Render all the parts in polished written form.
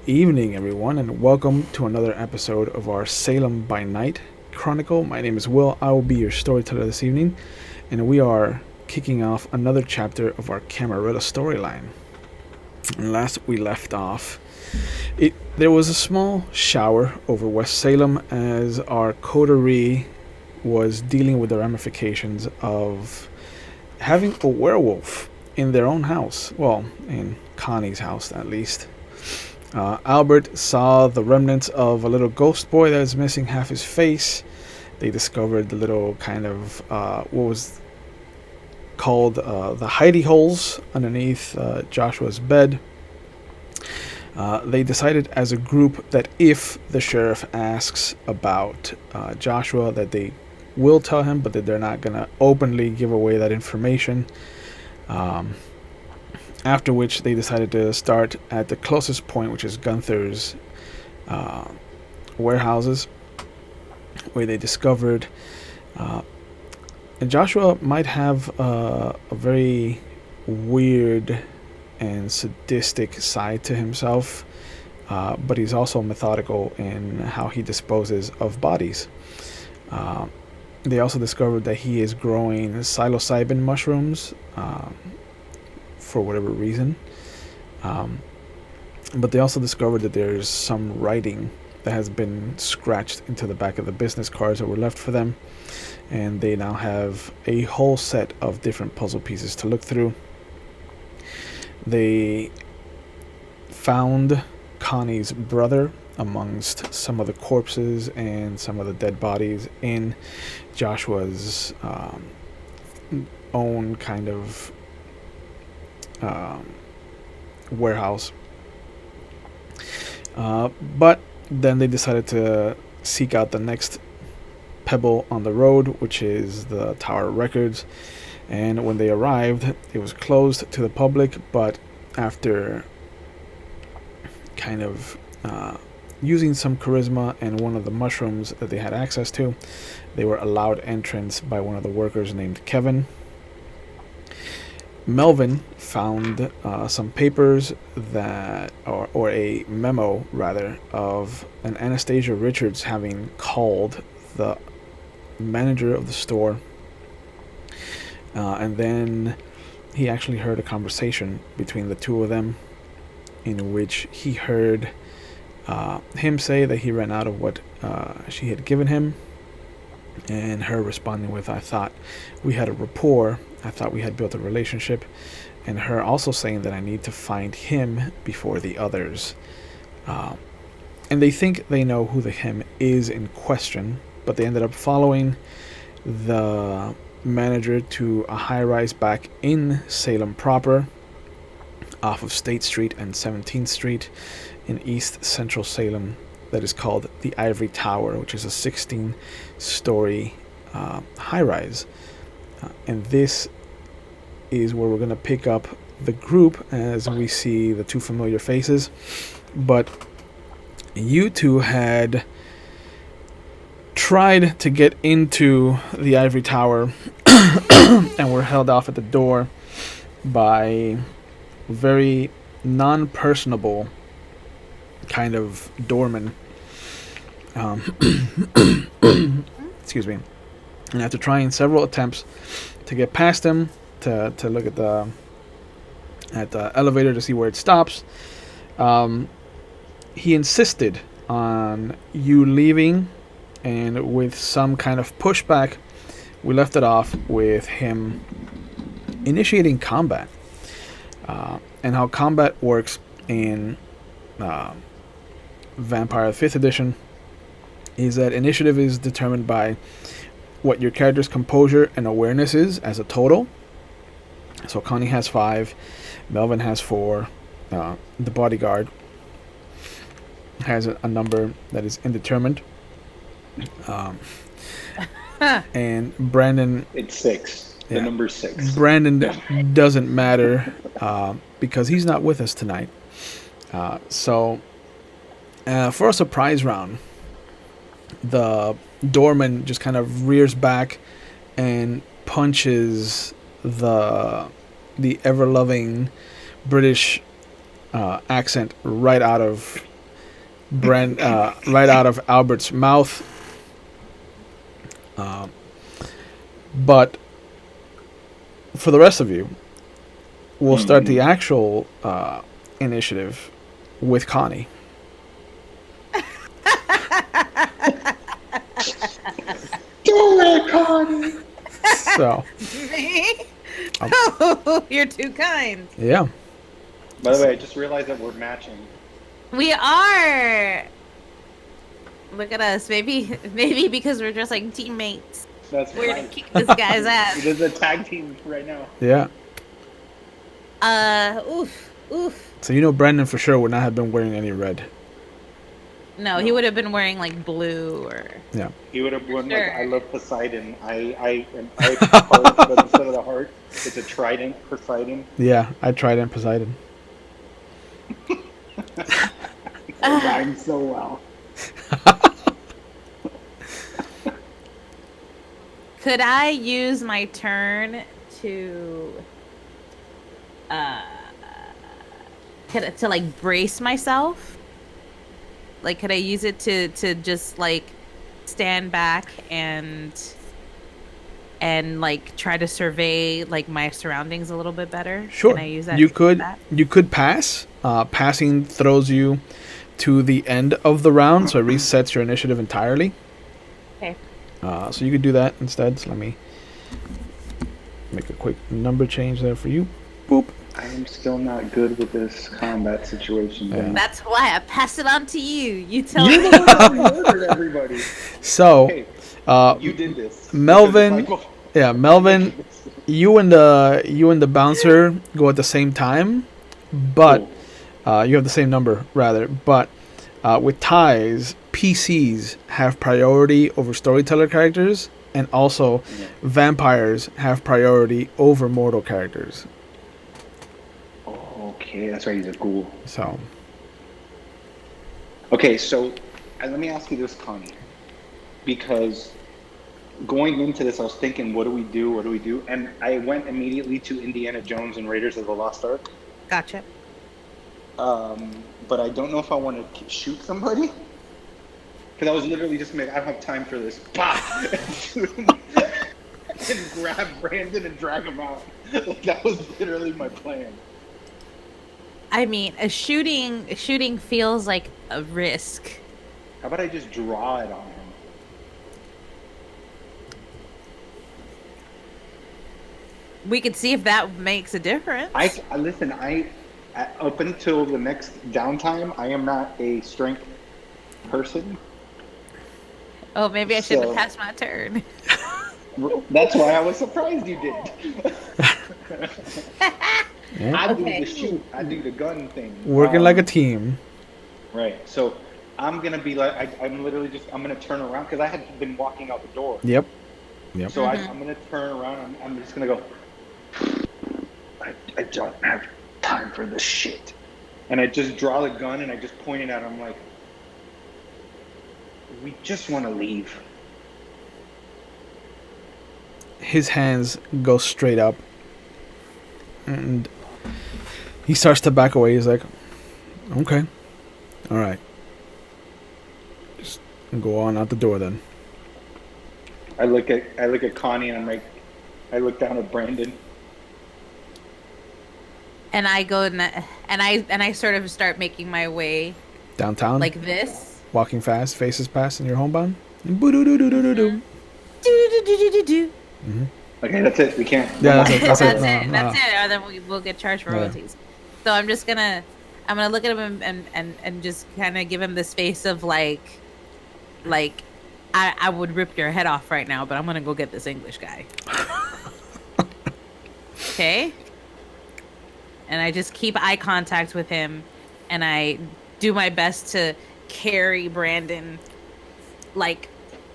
evening, everyone, and welcome to another episode of our Salem by Night Chronicle. My name is Will. I will be your storyteller this evening, and we are kicking off another chapter of our Camarilla storyline. And last we left off, there was a small shower over West Salem as our coterie was dealing with the ramifications of having a werewolf in their own house. Well, in Connie's house, at least. Albert saw the remnants of a little ghost boy that was missing half his face. They discovered the little kind of, what was called the hidey holes underneath Joshua's bed. They decided as a group that if the sheriff asks about Joshua, that they will tell him, but that they're not going to openly give away that information. After which they decided to start at the closest point, which is Gunther's warehouses, where they discovered and Joshua might have a very weird and sadistic side to himself, but he's also methodical in how he disposes of bodies. They also discovered that he is growing psilocybin mushrooms for whatever reason. But they also discovered that there's some writing that has been scratched into the back of the business cards that were left for them. And they now have a whole set of different puzzle pieces to look through. They found Connie's brother amongst some of the corpses and some of the dead bodies in Joshua's own kind of warehouse. But then they decided to seek out the next pebble on the road, which is the Tower of Records. And when they arrived, it was closed to the public, but after kind of using some charisma and one of the mushrooms that they had access to, they were allowed entrance by one of the workers named Kevin. Melvin found some papers that, or a memo rather, of an Anastasia Richards having called the manager of the store, and then he actually heard a conversation between the two of them in which he heard him say that he ran out of what she had given him, and her responding with, "I thought we had a rapport, I thought we had built a relationship," and her also saying that I need to find him before the others. And they think they know who the him is in question, but they ended up following the manager to a high-rise back in Salem proper, off of State Street and 17th Street in East Central Salem, that is called the Ivory Tower, which is a 16-story high-rise. And this is where we're going to pick up the group as we see the two familiar faces. But you two had tried to get into the Ivory Tower and were held off at the door by very non-personable kind of doorman. Excuse me. And after trying several attempts to get past him, to look at the elevator to see where it stops, he insisted on you leaving, and with some kind of pushback, we left it off with him initiating combat. And how combat works in Vampire 5th edition is that initiative is determined by what your character's composure and awareness is as a total. So Connie has 5, Melvin has 4, the bodyguard has a number that is indeterminate, and Brandon, it's 6. The number 6. Brandon doesn't matter because he's not with us tonight. So for a surprise round, the doorman just kind of rears back and punches the ever-loving British accent right out of right out of Albert's mouth. But for the rest of you, we'll start the actual initiative with Connie. Do it, Connie! So. Me? Oh, you're too kind. Yeah. By the way, I just realized that we're matching. We are. Look at us. Maybe because we're just like teammates. That's We're right. gonna kick this guy's ass. There's a tag team right now. Yeah. Oof. So Brandon for sure would not have been wearing any red. No, he would have been wearing like blue or. Yeah. He would have won Sure. like I love Poseidon. I heart, but instead of the heart, it's a trident Poseidon. Yeah, I tried in Poseidon. It rhymes so well. Could I use my turn to like brace myself? Like, could I use it to just like stand back and like try to survey like my surroundings a little bit better? Sure. Can I use that? You could pass. Passing throws you to the end of the round, so it resets your initiative entirely. Okay. So you could do that instead. So let me make a quick number change there for you. Boop. I am still not good with this combat situation. Yeah. That's why I pass it on to you. You tell You're me. the one that murdered everybody. So, Hey, you did this. Melvin, Michael. Melvin, you and the bouncer go at the same time, but you have the same number rather. But with ties, PCs have priority over storyteller characters, and also vampires have priority over mortal characters. Okay, that's right. He's a ghoul. So, Okay, so let me ask you this, Connie, because going into this, I was thinking, what do we do? What do we do? And I went immediately to Indiana Jones and Raiders of the Lost Ark. Gotcha. But I don't know if I want to shoot somebody. Because I was literally just like, I don't have time for this. Bah! And grab Brandon and drag him out. Like, that was literally my plan. I mean, a shooting feels like a risk. How about I just draw it on him? We could see if that makes a difference. Listen, up until the next downtime, I am not a strength person. Oh, maybe I shouldn't So- have passed my turn. That's why I was surprised you did. I do Okay. the shoot. I do the gun thing. working like a team. Right. So I'm gonna be like, I'm literally just, I'm gonna turn around because I had been walking out the door. Yep. So I'm gonna turn around. I'm just gonna go. I don't have time for this shit. And I just draw the gun and I just point it at him like, we just want to leave. His hands go straight up, and he starts to back away. He's like, "Okay, all right, just go on out the door then." I look at Connie and I'm like, I look down at Brandon. And I go and I sort of start making my way Downtown, like this. walking fast, faces past, and you're homebound. And boo-doo-doo-doo-doo-doo. Do-do-do-do-do-do. Okay, that's it. We can't. Yeah, that's it. That's That's it. it. That's it. Or then we'll get charged for Yeah. royalties. So I'm gonna look at him and just kind of give him this face of like I would rip your head off right now, but I'm gonna go get this English guy. Okay. And I just keep eye contact with him, and I do my best to carry Brandon, like,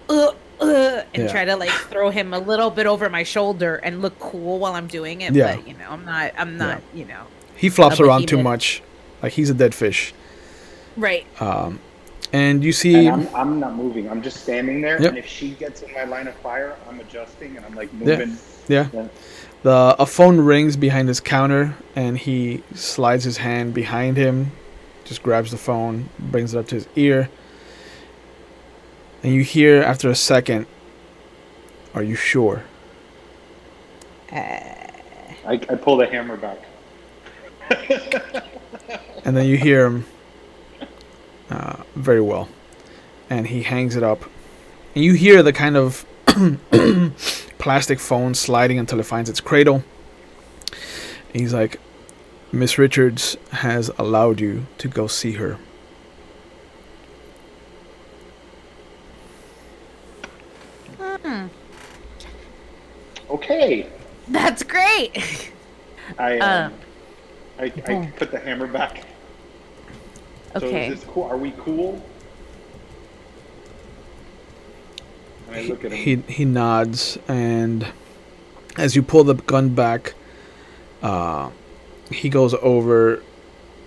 and Yeah. try to like throw him a little bit over my shoulder and look cool while I'm doing it. Yeah. But I'm not, He flops A around too behemoth. much, like he's a dead fish. right. And you see, And I'm not moving. I'm just standing there. Yep. And if she gets in my line of fire, I'm adjusting and I'm like moving. yeah, a phone rings behind his counter, and he slides his hand behind him, just grabs the phone, brings it up to his ear, and you hear after a second, "Are you sure?" I pull the hammer back. And then you hear him, "Very well," and he hangs it up, and you hear the kind of plastic phone sliding until it finds its cradle. And he's like, "Miss Richards has allowed you to go see her." Okay. That's great. I put the hammer back. Okay. So is this cool? Are we cool? And I look at him. He nods, and as you pull the gun back, he goes over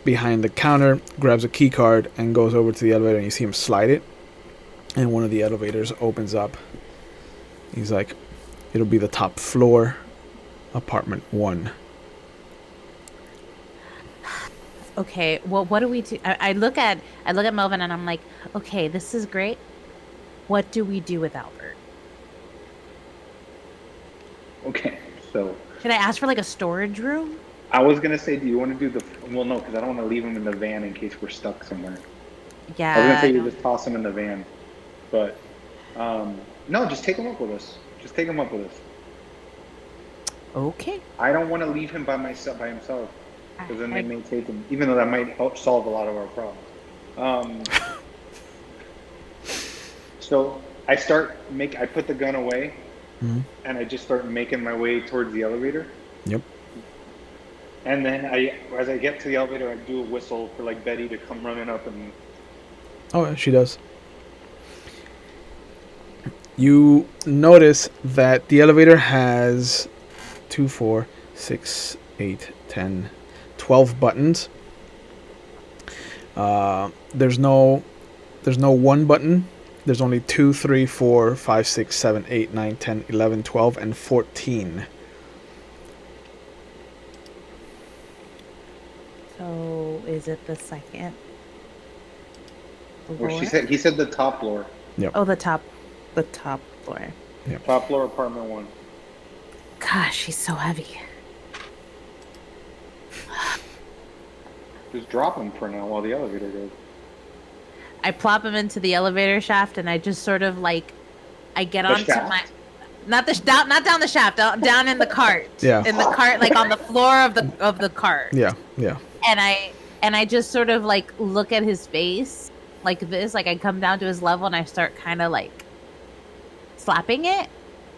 behind the counter, grabs a key card, and goes over to the elevator, and you see him slide it, and one of the elevators opens up. He's like, "It'll be the top floor, apartment 1." Okay. Well, what do we do? I look at Melvin and I'm like, okay, this is great. What do we do with Albert? Okay, so Should I ask for like a storage room? I was gonna say, do you want to do the? Well, no, because I don't want to leave him in the van in case we're stuck somewhere. Yeah. I was gonna say you just toss him in the van, but no, just take him up with us. Just take him up with us. Okay. I don't want to leave him by himself, because then they may take him, even though that might help solve a lot of our problems. So I put the gun away, and I just start making my way towards the elevator. Yep. And then as I get to the elevator, I do a whistle for like Betty to come running up and. Oh, yeah, she does. You notice that the elevator has 2, 4, 6, 8, 10, 12 buttons. There's no one button. There's only 2, 3, 4, 5, 6, 7, 8, 9, 10, 11, 12, and 14. So is it the second floor? Well, he said the top floor. Yep. Oh, the top floor. Yep. Top floor, apartment 1. Gosh, she's so heavy. Just drop him for now while the elevator goes. I plop him into the elevator shaft, and I just sort of like, I get The onto shaft? my, not down the shaft, down in the cart. Yeah. In the cart, like on the floor of the cart. Yeah. And I just sort of like look at his face like this, like I come down to his level and I start kind of like slapping it.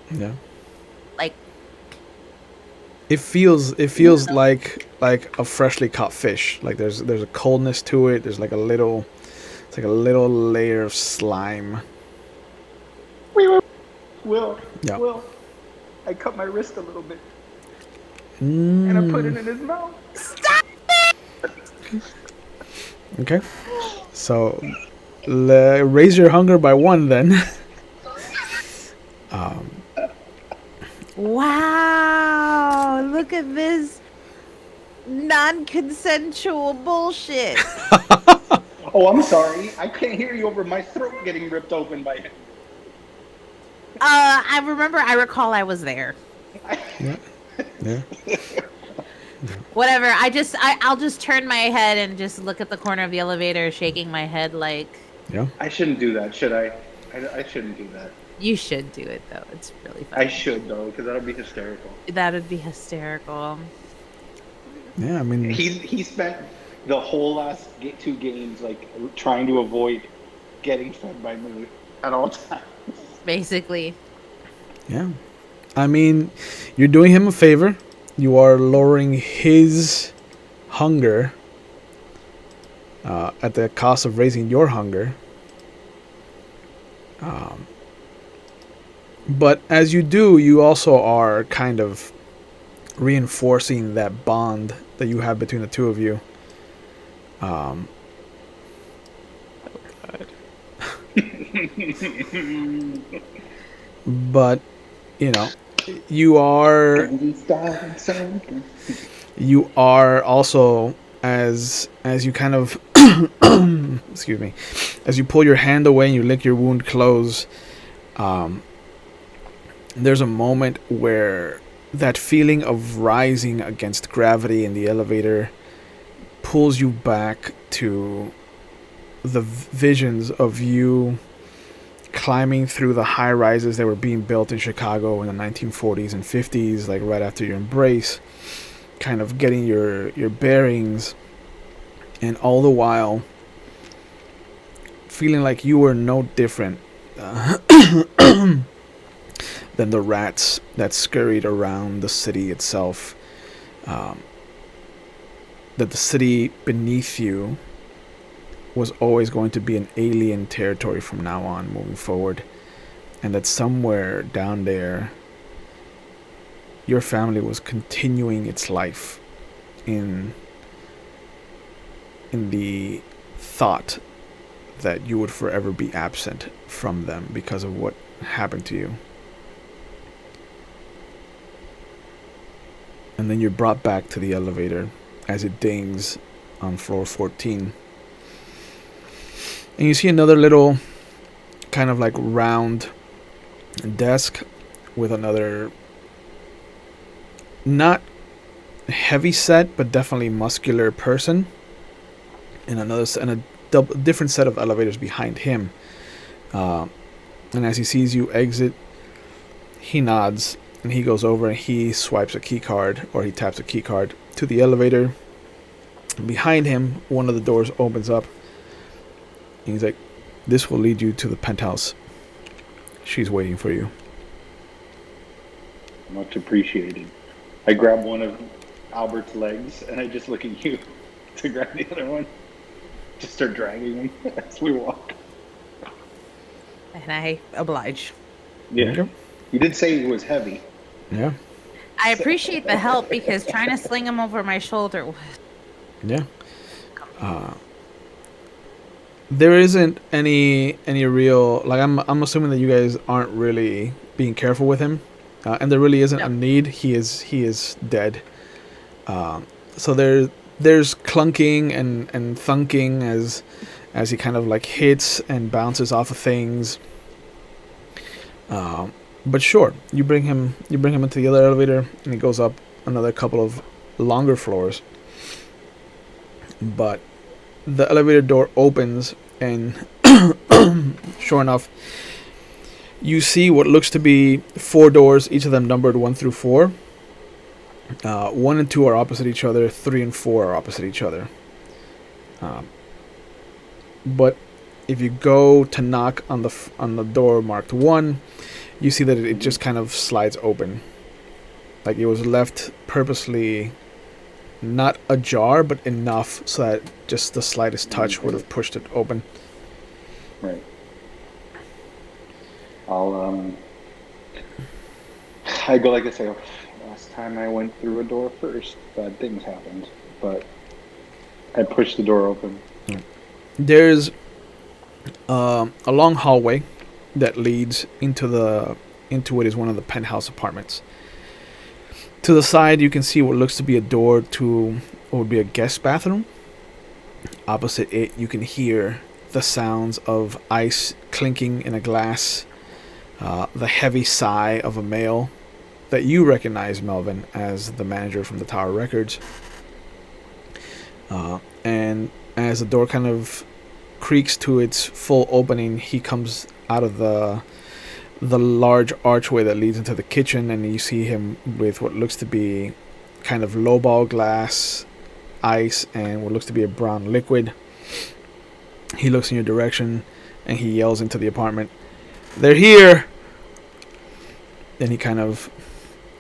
Yeah. Like It feels like a freshly caught fish. Like there's a coldness to it. There's like a little layer of slime. Will, Yeah. Will, I cut my wrist a little bit And I put it in his mouth. Okay. So raise your hunger by 1 then. wow, look at this non-consensual bullshit. Oh, I'm sorry. I can't hear you over my throat getting ripped open by him. I recall I was there. Yeah. Whatever. I'll just turn my head and just look at the corner of the elevator, shaking my head like. Yeah. I shouldn't do that, should I? I shouldn't do that. You should do it though. It's really funny. I should though, because that'll be hysterical. That would be hysterical. Yeah, I mean He spent the whole last 2 games like trying to avoid getting fed by me at all times. Basically. Yeah. I mean, you're doing him a favor. You are lowering his hunger at the cost of raising your hunger. But as you do, you also are kind of reinforcing that bond that you have between the two of you. But, you know, you are also, as you kind of excuse me, as you pull your hand away and you lick your wound close, there's a moment where that feeling of rising against gravity in the elevator pulls you back to the visions of you climbing through the high rises that were being built in Chicago in the 1940s and 50s, like right after your embrace, kind of getting your bearings, and all the while feeling like you were no different than the rats that scurried around the city itself. That the city beneath you was always going to be an alien territory from now on, moving forward, and that somewhere down there your family was continuing its life in the thought that you would forever be absent from them because of what happened to you. And then you're brought back to the elevator as it dings on floor 14. And you see another little kind of like round desk with another not heavy set but definitely muscular person, and a different set of elevators behind him. And as he sees you exit, he nods and he goes over and he swipes a key card, or he taps a key card to the elevator. Behind him, one of the doors opens up. And he's like, "This will lead you to the penthouse. She's waiting for you." Much appreciated. I grab one of Albert's legs and I just look at you to grab the other one. Just start dragging him as we walk. And I oblige. Yeah. Okay. You did say it was heavy. Yeah. I appreciate the help because trying to sling him over my shoulder was... Yeah. There isn't any real, like, I'm assuming that you guys aren't really being careful with him, and there really isn't a need. He is dead. So there's clunking and thunking as he kind of like hits and bounces off of things. But sure, you bring him into the other elevator, and he goes up another couple of longer floors. But the elevator door opens, and sure enough, you see what looks to be 4 doors, each of them numbered 1 through 4. 1 and 2 are opposite each other. 3 and 4 are opposite each other. But if you go to knock on the door marked 1, you see that it just kind of slides open, like it was left purposely not ajar, but enough so that just the slightest touch would have pushed it open. Right. I go like I say, last time I went through a door first, bad things happened. But I pushed the door open. There's a long hallway that leads into what is one of the penthouse apartments. To the side, you can see what looks to be a door to what would be a guest bathroom. Opposite it, you can hear the sounds of ice clinking in a glass, the heavy sigh of a male that you recognize, Melvin, as the manager from the Tower Records. And as the door kind of creaks to its full opening, he comes out of the large archway that leads into the kitchen, and you see him with what looks to be kind of lowball glass, ice, and what looks to be a brown liquid. He looks in your direction and he yells into the apartment, "They're here!" Then he kind of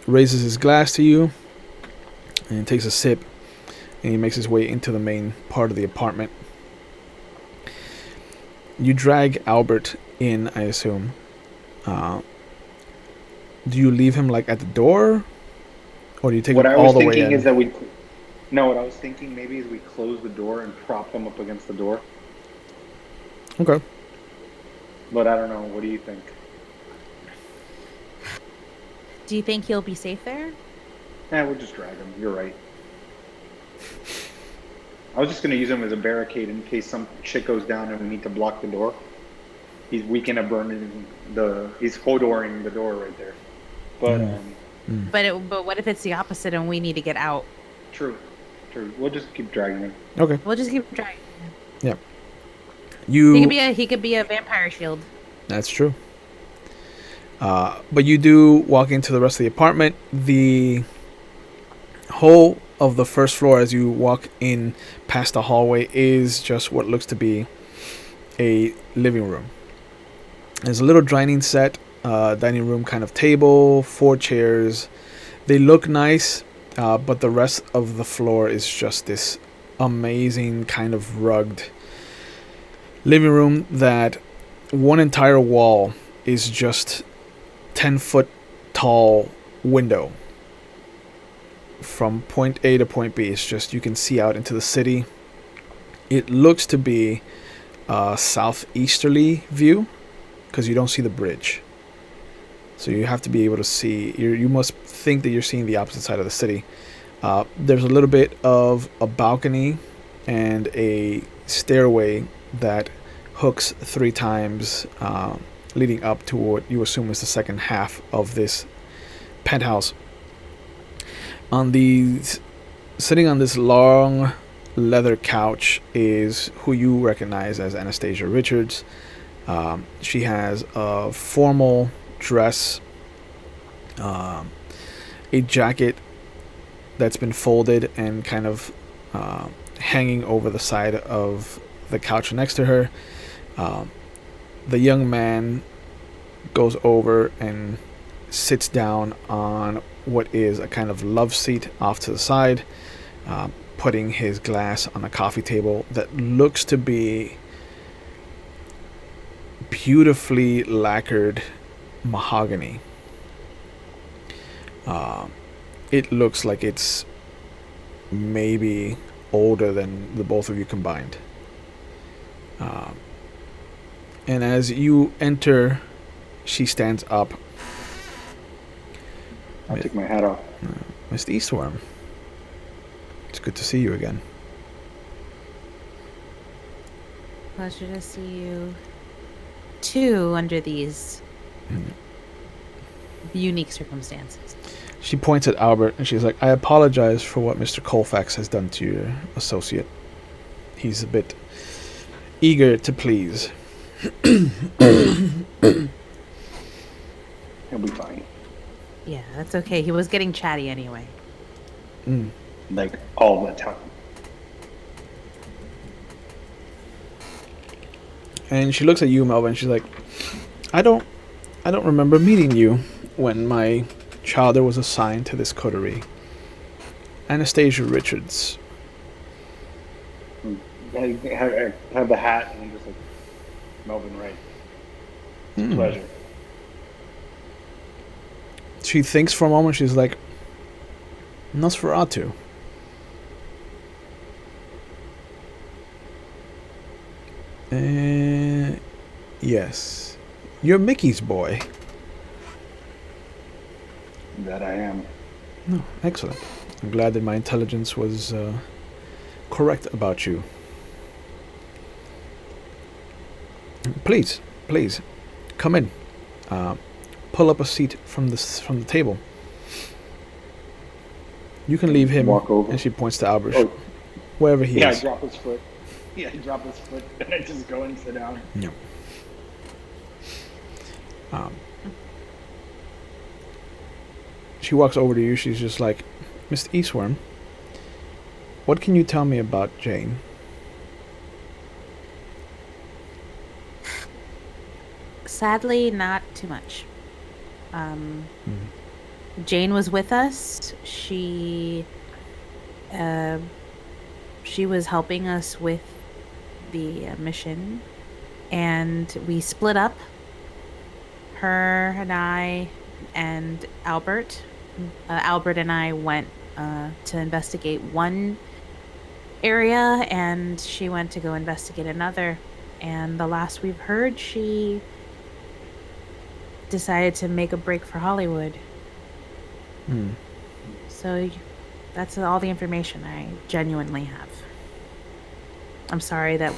raises his glass to you and takes a sip, and he makes his way into the main part of the apartment. You drag Albert in, I assume. Do you leave him like at the door, or do you take him all the way in? What I was thinking is that what I was thinking maybe is we close the door and prop him up against the door. Okay. But I don't know. What do you think? Do you think he'll be safe there? We'll just drag him. You're right. I was just gonna use him as a barricade in case some shit goes down and we need to block the door. He's weakened at burning he's hodoring the door right there. But But what if it's the opposite and we need to get out? true. We'll just keep dragging him. Okay. We'll just keep trying. Yep. He could be a vampire shield. That's true. But you do walk into the rest of the apartment. The whole of the first floor, as you walk in past the hallway, is just what looks to be a living room. There's a little dining set, dining room kind of table, 4 chairs. They look nice, but the rest of the floor is just this amazing kind of rugged living room that one entire wall is just 10-foot tall window. From point A to point B, it's just you can see out into the city. It looks to be a southeasterly view because you don't see the bridge. So you have to be able to see. You must think that you're seeing the opposite side of the city. There's a little bit of a balcony and a stairway that hooks 3 times, leading up to what you assume is the second half of this penthouse. Sitting on this long leather couch is who you recognize as Anastasia Richards. She has a formal dress, a jacket that's been folded and kind of hanging over the side of the couch next to her. The young man goes over and sits down on what is a kind of love seat off to the side, putting his glass on a coffee table that looks to be beautifully lacquered mahogany. It looks like it's maybe older than the both of you combined. And as you enter, she stands up. I'll take my hat off. Mr. Eastworm, it's good to see you again. Pleasure to see you too under these unique circumstances. She points at Albert and she's like, I apologize for what Mr. Colfax has done to your associate. He's a bit eager to please. He'll be fine. Yeah, that's okay. He was getting chatty anyway. Like all the time. And she looks at you, Melvin, and she's like, I don't remember meeting you when my childer was assigned to this coterie. Anastasia Richards. I have the hat and I'm just like, Melvin Wright. It's a pleasure. She thinks for a moment. She's like, Nosferatu. Yes. You're Mickey's boy. That I am. Oh, excellent. I'm glad that my intelligence was correct about you. Please, come in. Pull up a seat from the table. You can leave him. Walk over. And she points to Albert, Oh. wherever he Yeah, is. I drop his foot. Yeah, I drop his foot and I just go and sit down. No. She walks over to you. She's just like, Mr. Eastworm, what can you tell me about Jane? Sadly, not too much. Jane was with us. She was helping us with the mission, and we split up. Her and I and Albert. Albert and I went to investigate one area, and she went to go investigate another. And the last we've heard, she decided to make a break for Hollywood. So that's all the information I genuinely have. I'm sorry that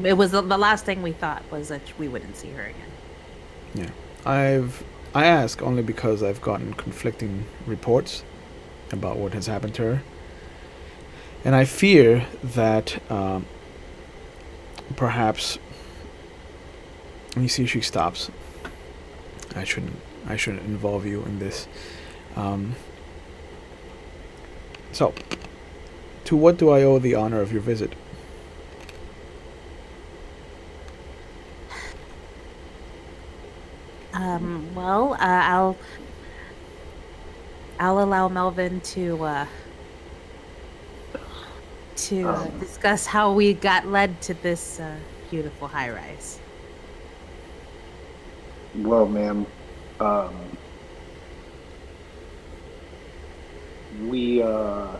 it was the last thing we thought was that we wouldn't see her again. Yeah. I ask only because I've gotten conflicting reports about what has happened to her. And I fear that perhaps you see she stops. I shouldn't involve you in this. So, to what do I owe the honor of your visit? Well, I'll allow Melvin to discuss how we got led to this beautiful high rise. Well, ma'am, um, we, to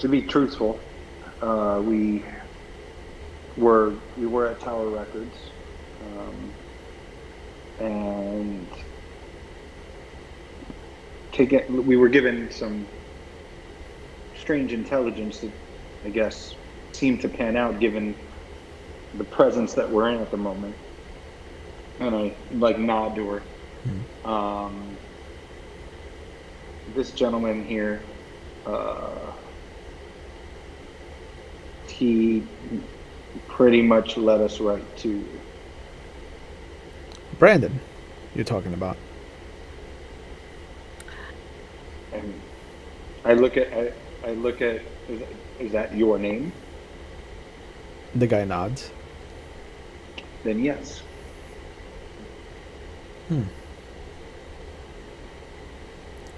be truthful, we were at Tower Records, and we were given some strange intelligence that I guess seemed to pan out given the presence that we're in at the moment. And I nod to her. This gentleman here, he pretty much led us right to Brandon, you're talking about. and I look at is that your name? The guy nods. Then yes.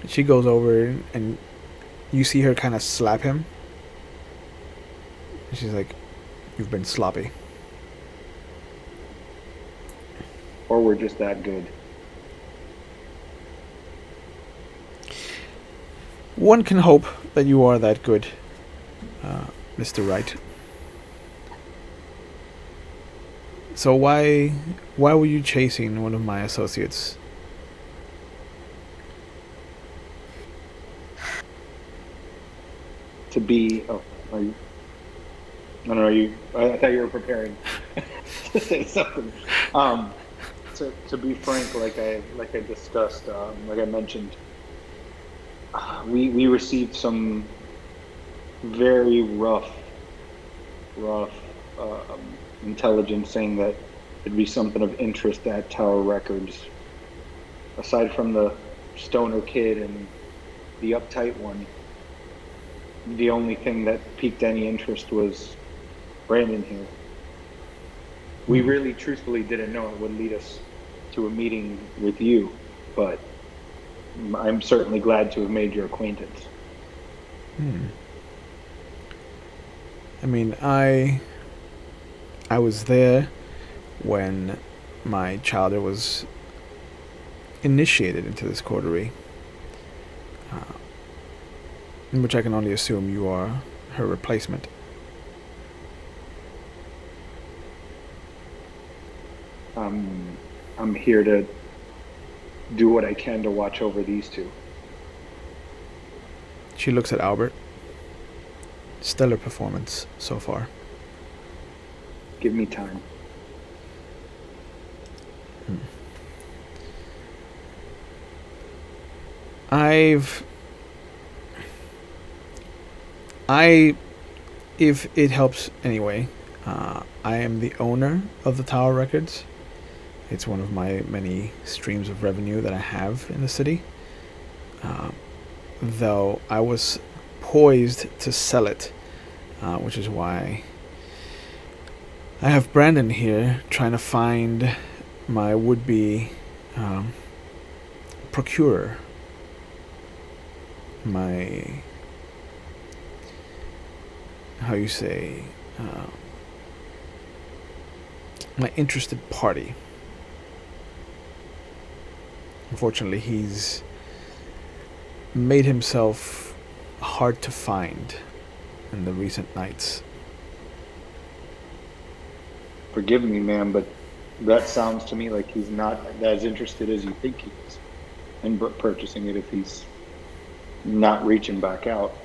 She goes over and you see her kind of slap him. And she's like, "You've been sloppy." Or we're just that good. One can hope that you are that good, Mr. Wright. So why were you chasing one of my associates? To be are you, I don't know, I thought you were preparing to say something. To be frank, like I discussed, like I mentioned, we received some very rough intelligence saying that it'd be something of interest at Tower Records. Aside from the stoner kid and the uptight one, the only thing that piqued any interest was Brandon here. We really truthfully didn't know it would lead us to a meeting with you, but I'm certainly glad to have made your acquaintance. I mean, I was there when my childer was initiated into this coterie, in which I can only assume you are her replacement. I'm here to do what I can to watch over these two. She looks at Albert. Stellar performance so far. Give me time. If it helps anyway, I am the owner of the Tower Records. It's one of my many streams of revenue that I have in the city. Though I was poised to sell it, which is why I have Brandon here trying to find my would-be procurer, my, how you say, my interested party. Unfortunately, he's made himself hard to find in the recent nights. Forgive me, ma'am, but that sounds to me like he's not as interested as you think he is in purchasing it if he's not reaching back out.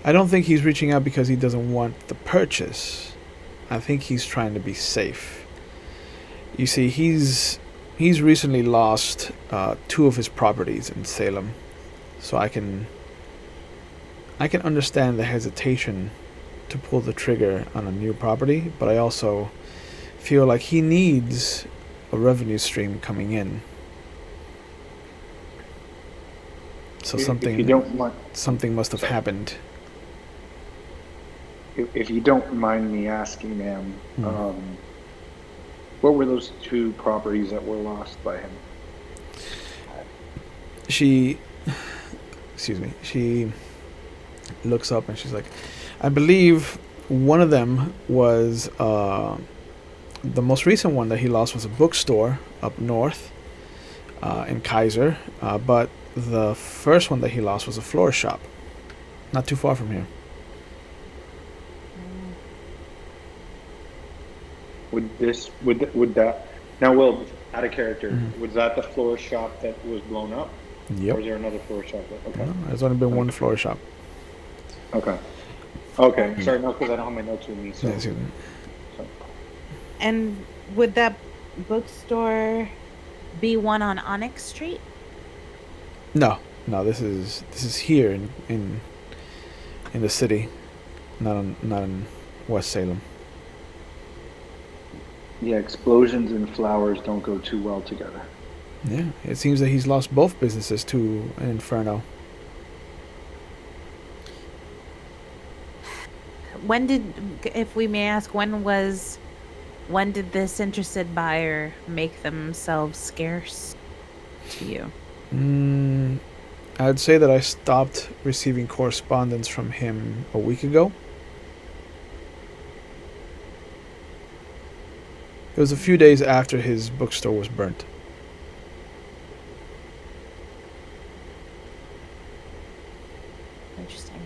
I don't think he's reaching out because he doesn't want the purchase. I think he's trying to be safe. You see, he's recently lost 2 of his properties in Salem, so I can understand the hesitation to pull the trigger on a new property, but I also feel like he needs a revenue stream coming in. So If you don't mind, something must have happened. if you don't mind me asking, ma'am, what were those 2 properties that were lost by him? She looks up and she's like, I believe one of them was the most recent one that he lost was a bookstore up north in Kaiser, but the first one that he lost was a floor shop not too far from here. Would that now, Will, out of character, was that the floor shop that was blown up? Yep. Or is there another floor shop? Okay. No, there's only been one floor shop. Okay. Sorry, no, because I don't have my notes with me. So. Yes, And would that bookstore be one on Onyx Street? No, this is here in the city, not in West Salem. Yeah, explosions and flowers don't go too well together. Yeah, it seems that he's lost both businesses to an inferno. If we may ask, when did this interested buyer make themselves scarce to you? I'd say that I stopped receiving correspondence from him a week ago. It was a few days after his bookstore was burnt. Interesting.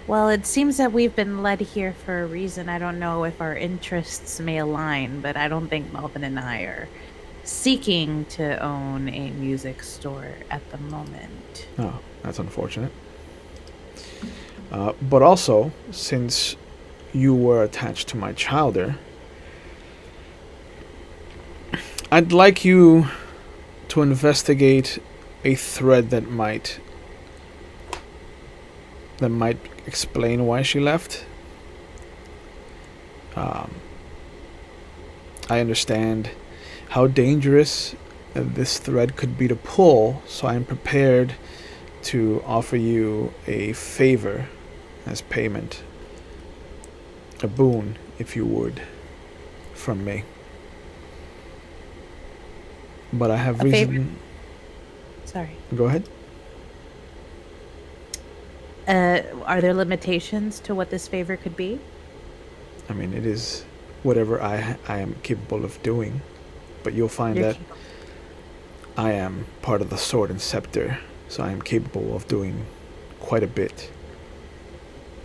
Well, it seems that we've been led here for a reason. I don't know if our interests may align, but I don't think Melvin and I are seeking to own a music store at the moment. Oh, that's unfortunate. But also, since you were attached to my childer, I'd like you to investigate a thread that might explain why she left. I understand how dangerous this thread could be to pull, so I am prepared to offer you a favor as payment. A boon, if you would, from me. But I have reason... Favor? Sorry. Go ahead. Are there limitations to what this favor could be? I mean, it is whatever I am capable of doing. But you'll find that I am part of the Sword and Scepter, so I am capable of doing quite a bit.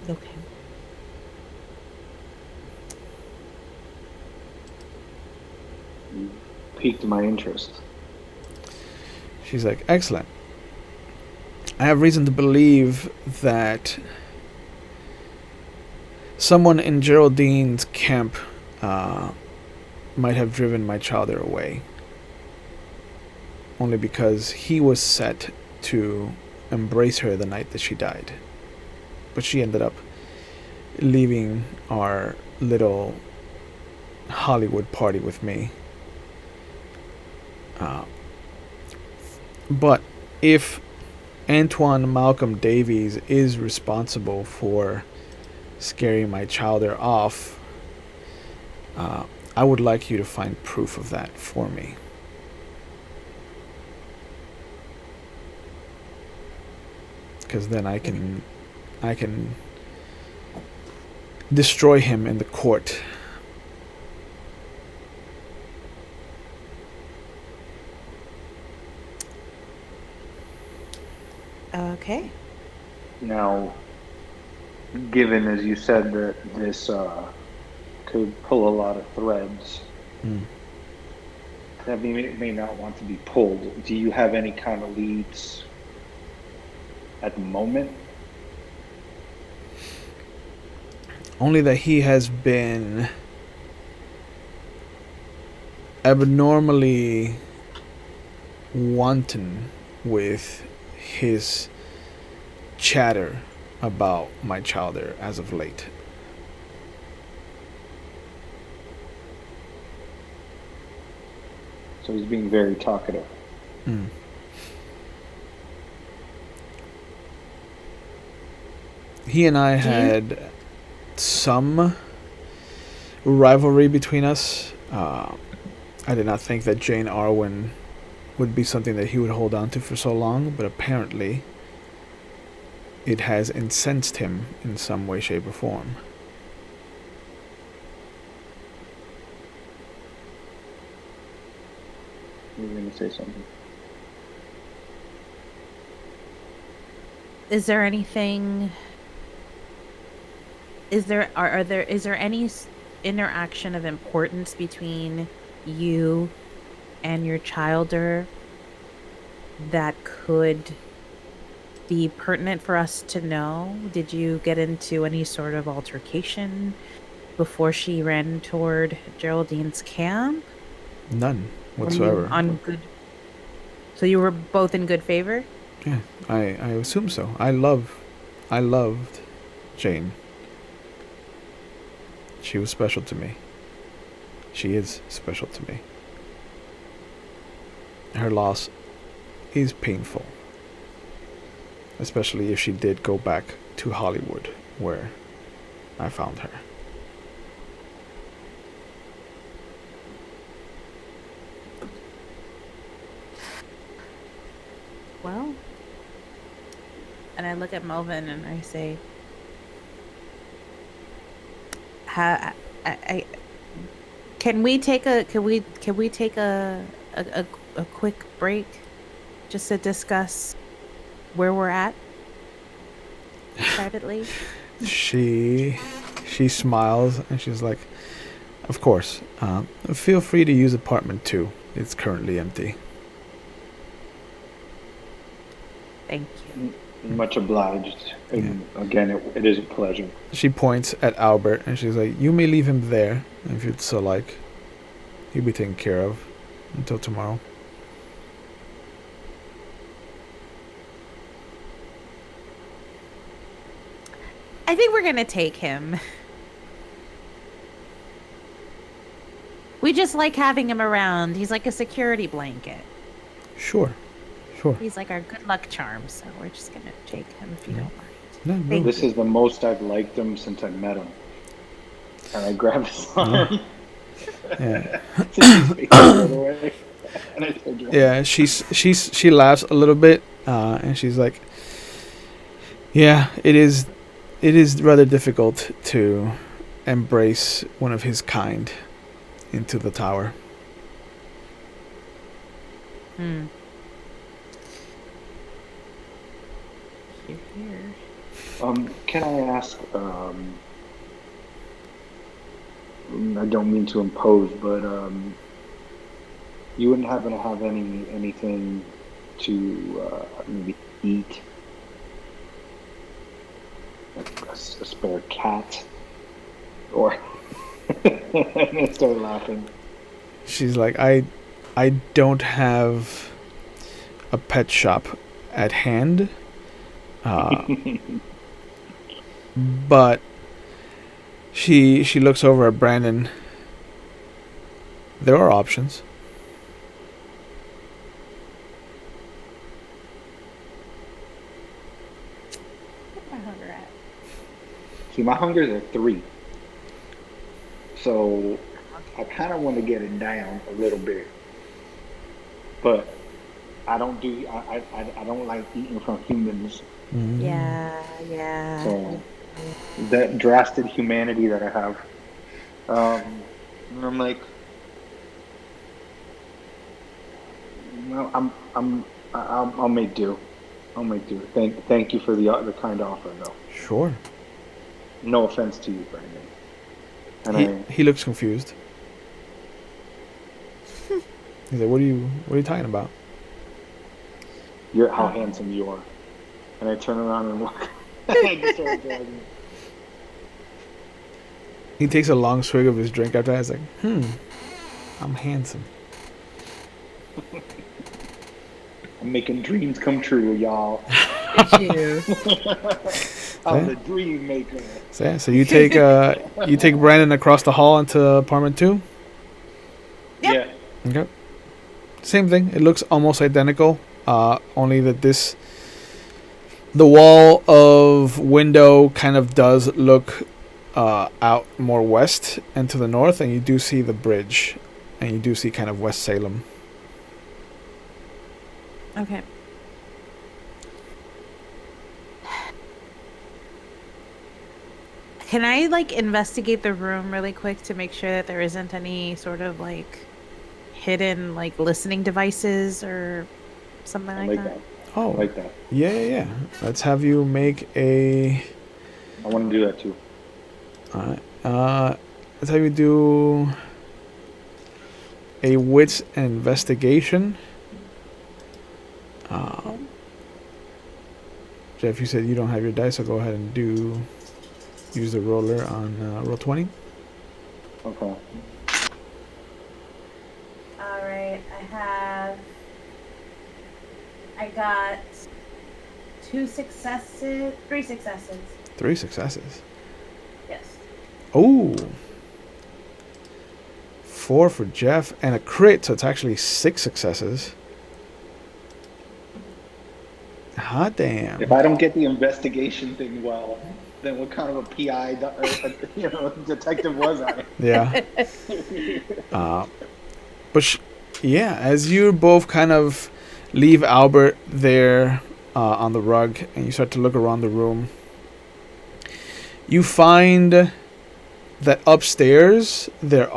Okay. Piqued my interest. She's like, excellent. I have reason to believe that someone in Geraldine's camp might have driven my childer away. Only because he was set to embrace her the night that she died. But she ended up leaving our little Hollywood party with me. But if Antoine Malcolm Davies is responsible for scaring my childer off, I would like you to find proof of that for me. Because then I can destroy him in the court. Okay. Now, given, as you said, that this could pull a lot of threads that may not want to be pulled, do you have any kind of leads at the moment? Only that he has been abnormally wanton with his chatter about my chowder as of late. So he's being very talkative. Mm. He and I had some rivalry between us. I did not think that Jane Arwen would be something that he would hold on to for so long, but apparently it has incensed him in some way, shape, or form. You were going to say something. Is there anything? Is there any interaction of importance between you and your childer that could be pertinent for us to know? Did you get into any sort of altercation before she ran toward Geraldine's camp? None Were you whatsoever. on good? So you were both in good favor? Yeah, I assume so. I loved Jane. She was special to me. She is special to me. Her loss is painful. Especially if she did go back to Hollywood, where I found her. Well, and I look at Melvin and I say, can we take a quick break just to discuss where we're at privately?" She smiles and she's like, "Of course. Feel free to use apartment 2. It's currently empty." Thank you. Much obliged. And again, it is a pleasure. She points at Albert and she's like, "You may leave him there if you'd so like. He'll be taken care of until tomorrow." I think we're gonna take him. We just like having him around. He's like a security blanket. Sure. He's like our good luck charm, so we're just gonna take him if you don't mind. No, no. Thank This is the most I've liked him since I met him. And I grab his arm. Yeah. And I said, Yeah, she laughs a little bit, and she's like, "Yeah, it is rather difficult to embrace one of his kind into the tower." Hmm. You're here. can I ask, I don't mean to impose, but you wouldn't happen to have anything to maybe eat? Like a spare cat? Or... And I start laughing. She's like, I don't have a pet shop at hand, but she looks over at Brandon. There are options. Where's my hunger at? See, my hunger's at 3. So I kind of want to get it down a little bit, but I don't like eating from humans. Mm. Yeah. So that drastic humanity that I have, and I'm like, well, I'll make do. I'll make do. Thank you for the kind offer, though. Sure. No offense to you, Brandon. And He looks confused. He's like, what are you talking about? You're how handsome you are, And I turn around and look. I just start dragging. He takes a long swig of his drink after that. He's like, I'm handsome. I'm making dreams come true, y'all. You. I'm the dream maker. So you take Brandon across the hall into apartment 2? Yep. Yeah. Okay. Same thing. It looks almost identical. Only that the wall of window kind of does look out more west and to the north, and you do see the bridge, and you do see kind of West Salem. Okay. Can I investigate the room really quick to make sure that there isn't any sort of hidden listening devices or something like that? Oh, I like that. Yeah. Let's have you make a. I want to do that too. All right. Let's have you do a wits and investigation. Jeff, you said you don't have your dice, so go ahead and use the roller on roll 20. Okay. All right, I got 3 successes. 3 successes. Yes. Oh. 4 for Jeff and a crit, so it's actually 6 successes. Hot damn. If I don't get the investigation thing well, then what kind of a PI, detective was I? Yeah. But as you both kind of leave Albert there on the rug and you start to look around the room, you find that upstairs there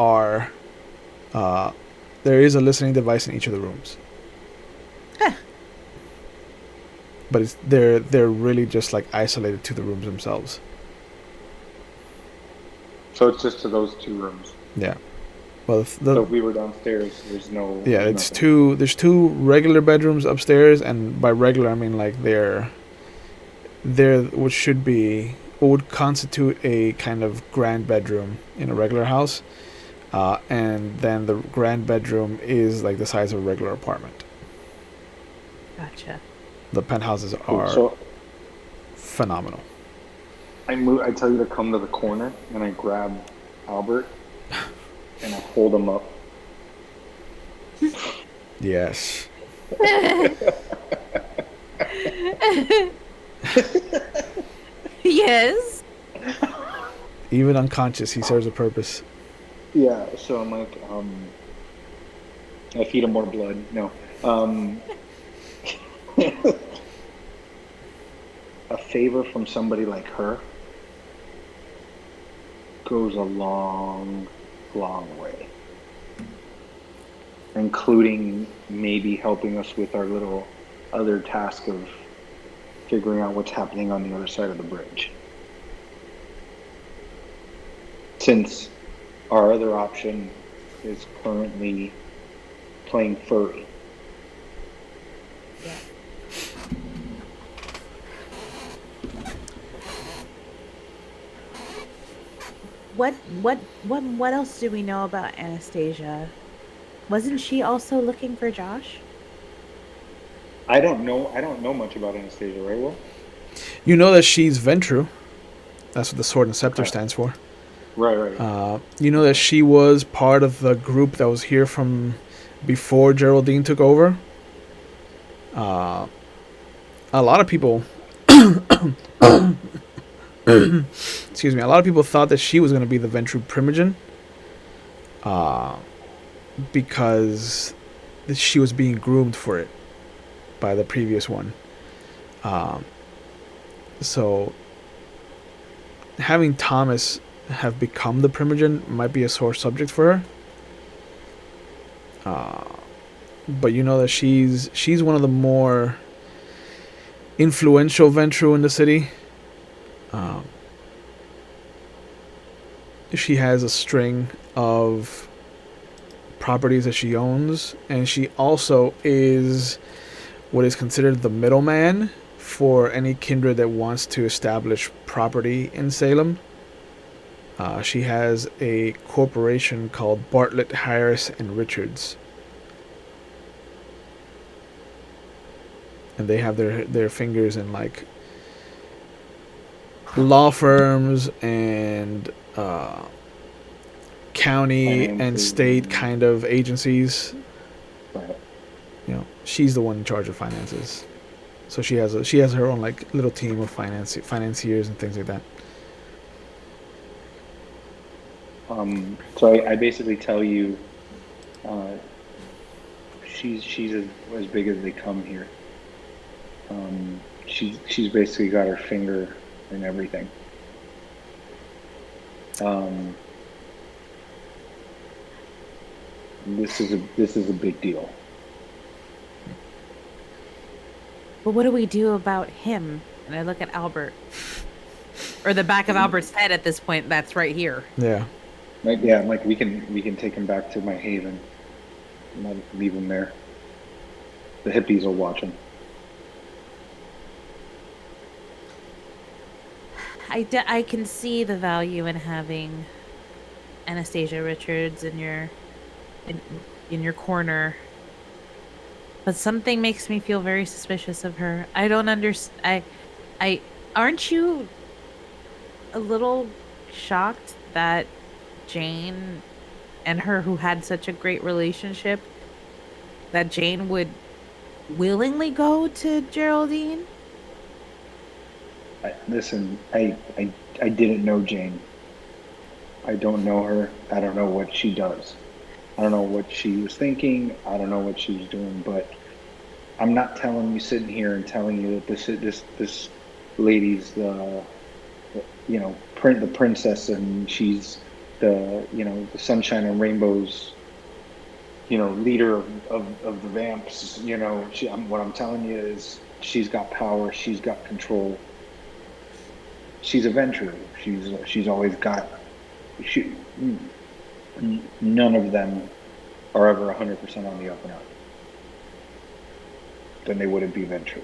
is a listening device in each of the rooms. Huh. But they're really just isolated to the rooms themselves. So it's just to those 2 rooms. Yeah. Well, so if we were downstairs, there's no. Yeah, it's nothing. There's 2 regular bedrooms upstairs, and by regular I mean they're what would constitute a kind of grand bedroom in a regular house, and then the grand bedroom is the size of a regular apartment. Gotcha. The penthouses are phenomenal. I tell you to come to the corner, and I grab Albert, and I hold him up. Yes. Yes. Even unconscious, he serves a purpose. Yeah, so I'm I feed him more blood. No. A favor from somebody like her goes a long, long way. Including maybe helping us with our little other task of figuring out what's happening on the other side of the bridge. Since our other option is currently playing furry. Yeah. What else do we know about Anastasia? Wasn't she also looking for Josh? I don't know much about Anastasia, right, Will? You know that she's Ventrue. That's what the Sword and Scepter stands for. Right. You know that she was part of the group that was here from before Geraldine took over. A lot of people excuse me, a lot of people thought that she was going to be the Ventrue Primogen, because she was being groomed for it by the previous one. So having Thomas have become the Primogen might be a sore subject for her. But you know that she's one of the more influential Ventrue in the city. She has a string of properties that she owns, and she also is what is considered the middleman for any kindred that wants to establish property in Salem. She has a corporation called Bartlett, Harris, and Richards. And they have their fingers in like law firms and county and state kind of agencies. Right. You know, she's the one in charge of finances. So she has her own like little team of financiers and things like that. So I basically tell you, she's as big as they come here. She's basically got her finger in everything. This is a big deal. But what do we do about him? And I look at Albert, or the back of Albert's head at this point. That's right here. Yeah. Like we can take him back to my haven. Not leave him there. The hippies will watch him. I can see the value in having Anastasia Richards in your corner, but something makes me feel very suspicious of her. I don't understand. I aren't you a little shocked that Jane and her, who had such a great relationship, that Jane would willingly go to Geraldine? Listen, I didn't know Jane. I don't know her. I don't know what she does. I don't know what she was thinking. I don't know what she was doing. But I'm not telling you, sitting here and telling you that this lady's the princess, and she's the sunshine and rainbows, leader of the vamps. What I'm telling you is she's got power. She's got control. She's a Ventrue. She's always got. None of them are ever 100% on the up and up. Then they wouldn't be Ventrue.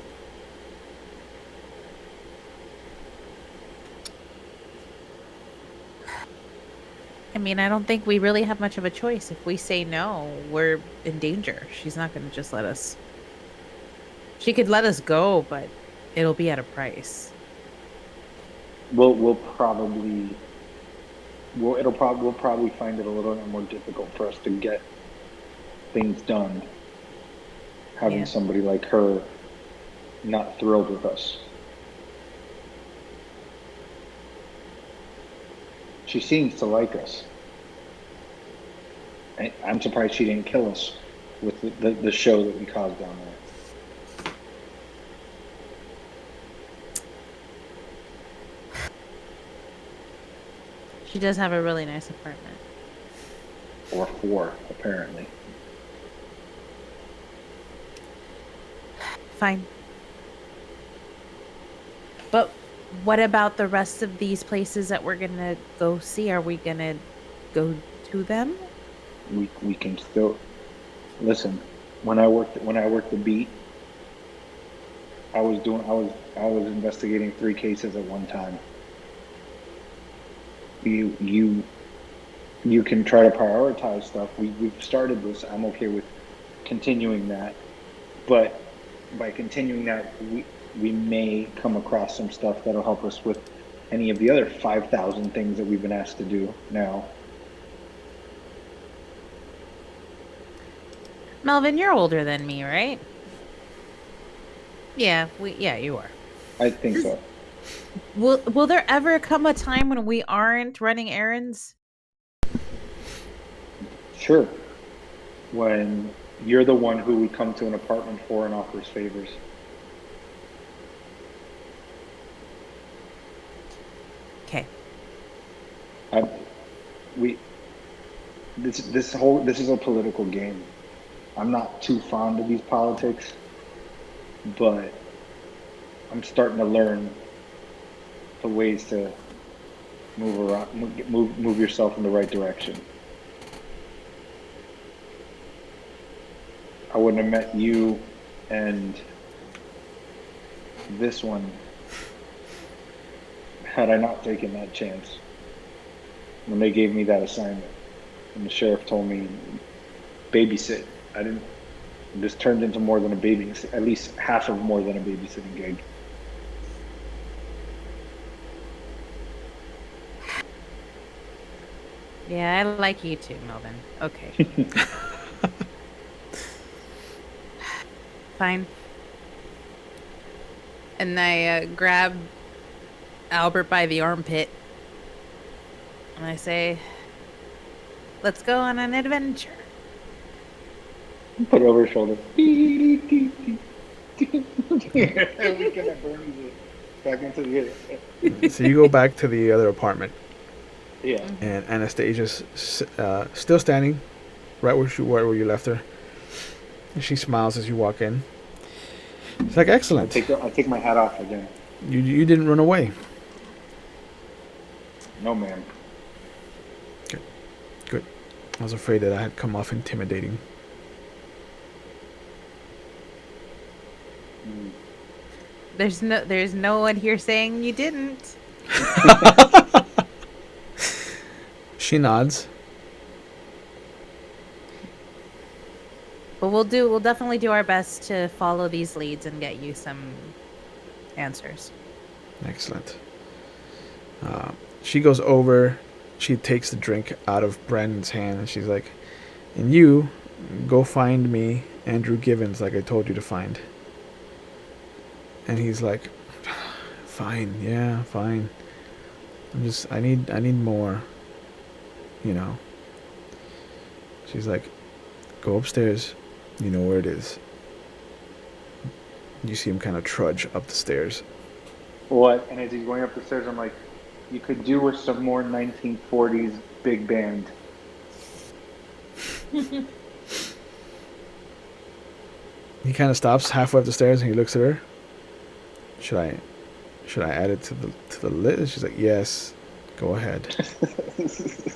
I mean, I don't think we really have much of a choice. If we say no, we're in danger. She's not going to just let us. She could let us go, but it'll be at a price. We'll probably find it a little bit more difficult for us to get things done. Having somebody like her not thrilled with us. She seems to like us. I'm surprised she didn't kill us with the show that we caused down there. She does have a really nice apartment. Or 4, apparently. Fine. But what about the rest of these places that we're gonna go see? Are we gonna go to them? We can still listen. When I worked the beat, I was investigating 3 cases at one time. You can try to prioritize stuff. We've started this. I'm okay with continuing that, but by continuing that, we may come across some stuff that'll help us with any of the other 5,000 things that we've been asked to do now. Melvin, you're older than me, right? Yeah, you are. I think so. Will there ever come a time when we aren't running errands? Sure. When you're the one who we come to an apartment for and offers favors. Okay. This is a political game. I'm not too fond of these politics, but I'm starting to learn the ways to move yourself in the right direction. I wouldn't have met you and this one had I not taken that chance. When they gave me that assignment, and the sheriff told me babysit, I didn't. This turned into more than a at least half of more than a babysitting gig. Yeah, I like you too, Melvin. Okay. Fine. And I grab Albert by the armpit. And I say, let's go on an adventure. Put it over his shoulder. We cannot burn back into the. So you go back to the other apartment. Yeah. And Anastasia's still standing right where you left her. And she smiles as you walk in. It's like, excellent. I take my hat off again. You didn't run away. No, ma'am. Good. I was afraid that I had come off intimidating. There's no one here saying you didn't. She nods. But we'll definitely do our best to follow these leads and get you some answers. Excellent. She goes over. She takes the drink out of Brandon's hand, and she's like, and you go find me Andrew Givens like I told you to find. And he's like, fine, yeah, fine. I need more, you know. She's like, go upstairs, you know where it is. You see him kind of trudge up the stairs. What? And as he's going up the stairs, I'm like, you could do with some more 1940s big band. He kind of stops halfway up the stairs and he looks at her. Should I add it to the list? She's like, yes, go ahead. It's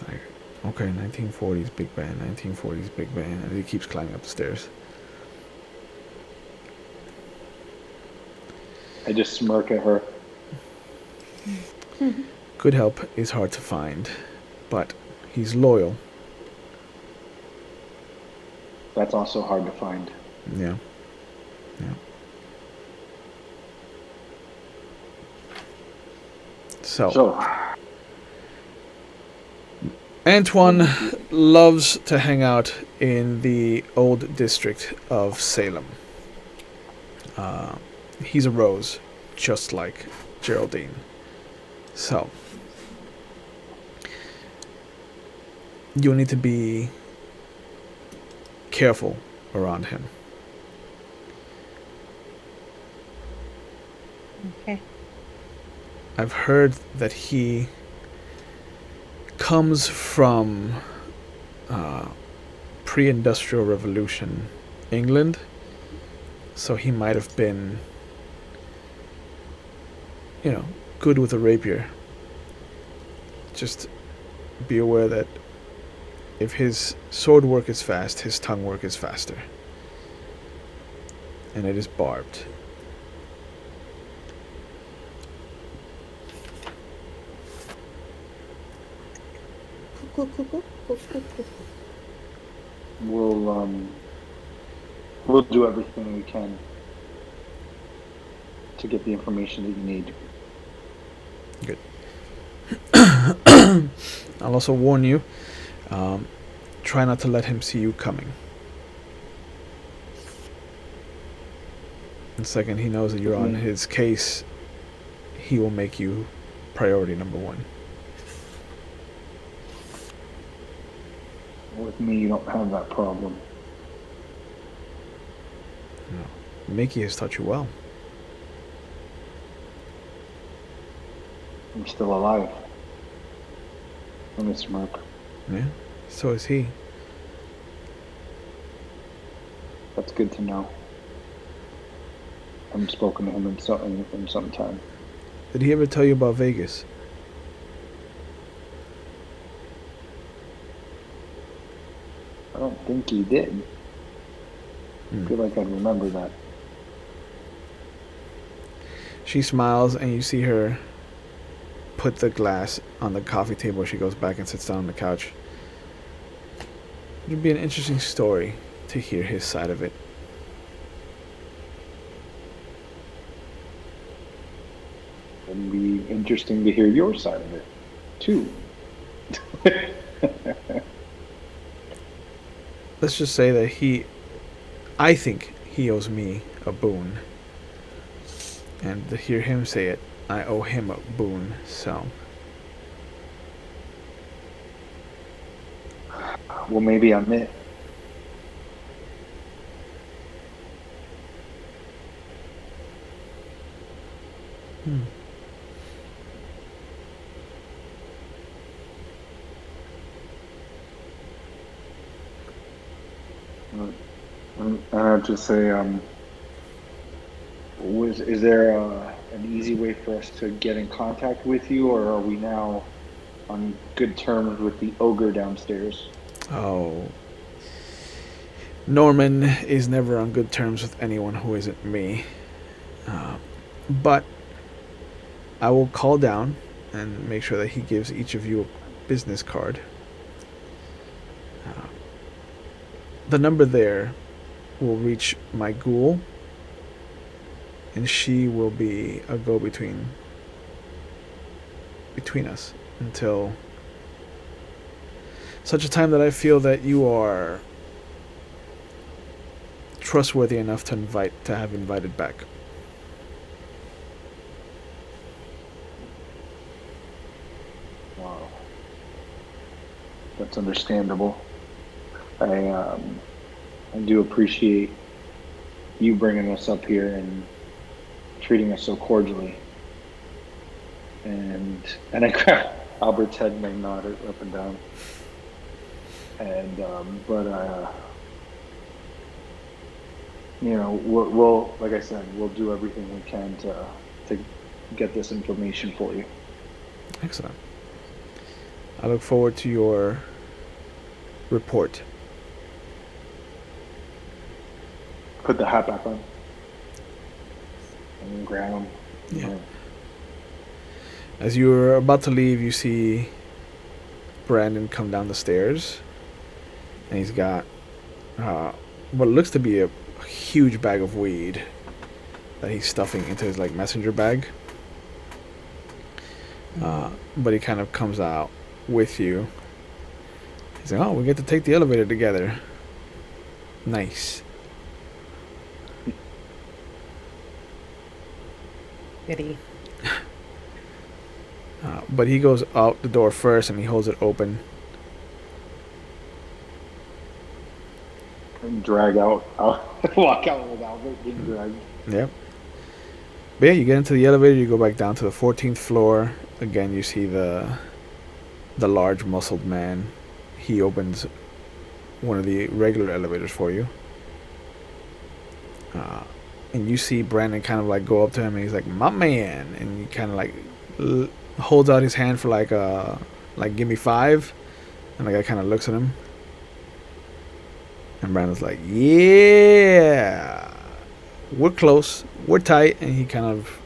like, okay, 1940s big band, 1940s big band, and he keeps climbing up the stairs. I just smirk at her. Good help is hard to find, but he's loyal. That's also hard to find. Yeah. So Antoine loves to hang out in the old district of Salem. He's a rose, just like Geraldine. So you'll need to be careful around him. Okay. I've heard that he comes from pre-industrial revolution England, so he might have been, good with a rapier. Just be aware that if his sword work is fast, his tongue work is faster. And it is barbed. We'll do everything we can to get the information that you need. Good. I'll also warn you, try not to let him see you coming. The second he knows that you're on his case, he will make you priority number one. With me, you don't have that problem. No. Mickey has taught you well. I'm still alive. Let me smirk. Yeah, so is he. That's good to know. I haven't spoken to him in some time. Did he ever tell you about Vegas? I don't think he did. I feel like I'd remember that. She smiles, and you see her put the glass on the coffee table. She goes back and sits down on the couch. It'd be an interesting story to hear his side of it. It'd be interesting to hear your side of it, too. Let's just say that I think he owes me a boon. And to hear him say it, I owe him a boon, so. Well, maybe I'm it. I have to say, is there an easy way for us to get in contact with you, or are we now on good terms with the ogre downstairs? Oh. Norman is never on good terms with anyone who isn't me. But I will call down and make sure that he gives each of you a business card. The number there will reach my ghoul, and she will be a go-between between us until such a time that I feel that you are trustworthy enough to have invited back. Wow, that's understandable. I do appreciate you bringing us up here and treating us so cordially. And I grab Albert's head and I nod it up and down. And we'll like I said, we'll do everything we can to get this information for you. Excellent. I look forward to your report. Put the hat back on. And grab him. Yeah. As you're about to leave, you see Brandon come down the stairs. And he's got what looks to be a huge bag of weed that he's stuffing into his messenger bag. But he kind of comes out with you. He's like, "Oh, we get to take the elevator together. Nice." Goody. But he goes out the door first and he holds it open. And walk out with Albert being dragged. Yep. But yeah, you get into the elevator, you go back down to the 14th floor. Again, you see the large muscled man. He opens one of the regular elevators for you. And you see Brandon kind of go up to him and he's like, "My man," and he kind of holds out his hand for give me 5, and the guy kind of looks at him, and Brandon's like, "Yeah, we're close, we're tight," and he kind of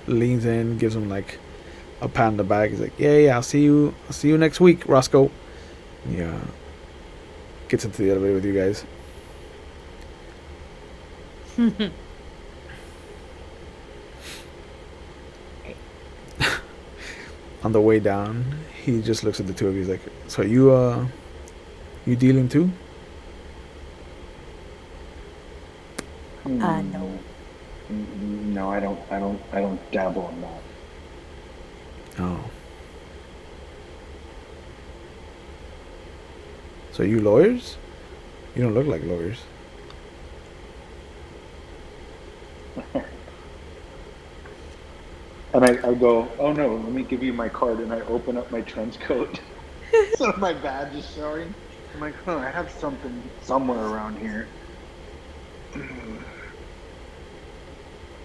leans in, gives him a pat on the back. He's like, yeah, I'll see you next week, Roscoe. Yeah, gets into the elevator with you guys. On the way down, he just looks at the two of you. He's like, "So you dealing too?" No. No, I don't dabble in that. Oh. So you lawyers? You don't look like lawyers. And I go, "Oh no, let me give you my card," and I open up my trench coat. So my badge is showing. I'm like, "Oh, I have something somewhere around here."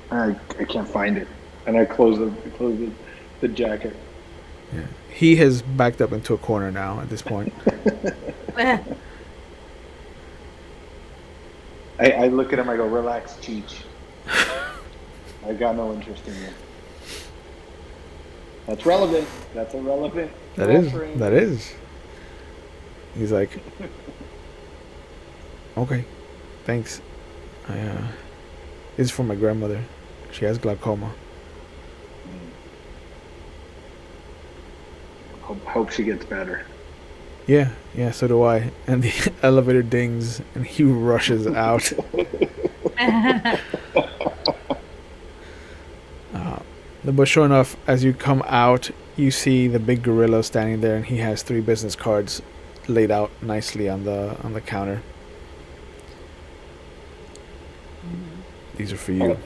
I can't find it. And I close the jacket. Yeah. He has backed up into a corner now at this point. I look at him. I go, relax, Cheech. I got no interest in you. That's relevant. That's a relevant That is. reference. That is. He's like, okay, thanks. This is for my grandmother. She has glaucoma. Hope she gets better. Yeah, so do I. And the elevator dings, and he rushes out. But sure enough, as you come out, you see the big gorilla standing there, and he has 3 business cards laid out nicely on the counter. These are for you.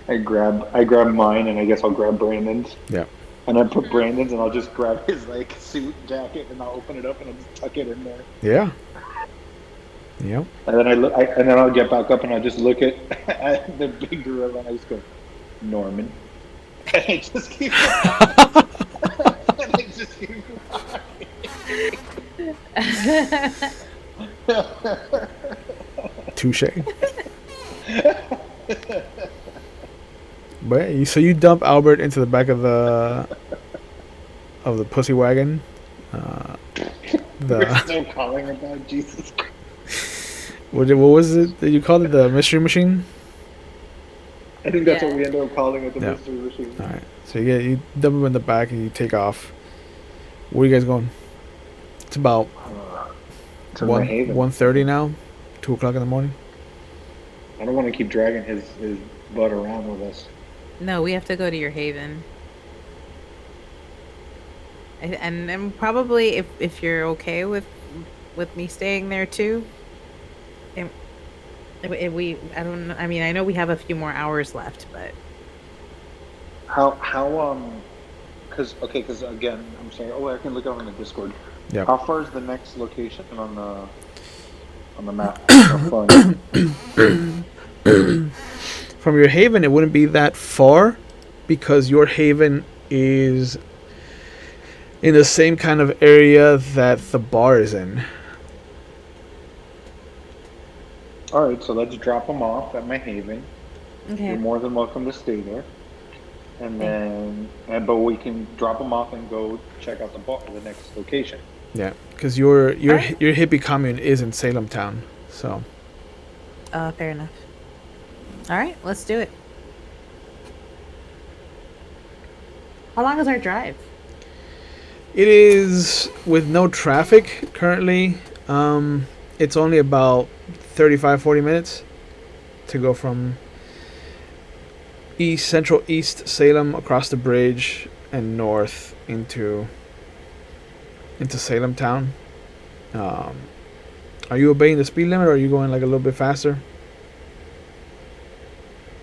I grab mine, and I guess I'll grab Brandon's. Yeah. And I put Brandon's, and I'll just grab his like suit jacket, and I'll open it up, and I'll just tuck it in there. Yeah. Yep. And then and then I'll get back up, and I'll just look at the big gorilla, and I just go, Norman. And I just keep Touche. But so you dump Albert into the back of the pussy wagon. We're still calling it that, Jesus Christ. What was it that you called it? The mystery machine? I think that's what we ended up calling it, the mystery machine. All right. So you dump him in the back and you take off. Where are you guys going? It's about 1:30 now. 2:00 in the morning. I don't want to keep dragging his butt around with us. No, we have to go to your haven. And probably if you're okay with me staying there too. And I mean, I know we have a few more hours left, but how because again, I'm sorry. Oh, I can look out on the Discord. Yeah. How far is the next location on the map? From your haven, it wouldn't be that far, because your haven is in the same kind of area that the bar is in. All right, so let's drop them off at my haven. okay. You're more than welcome to stay there, and then but we can drop them off and go check out the next location. Yeah, because your hippie commune is in Salemtowne, so. Fair enough. All right, let's do it. How long is our drive? It is, with no traffic currently, it's only about 35-40 minutes to go from central east Salem across the bridge and north into Salemtowne. Are you obeying the speed limit, or are you going like a little bit faster?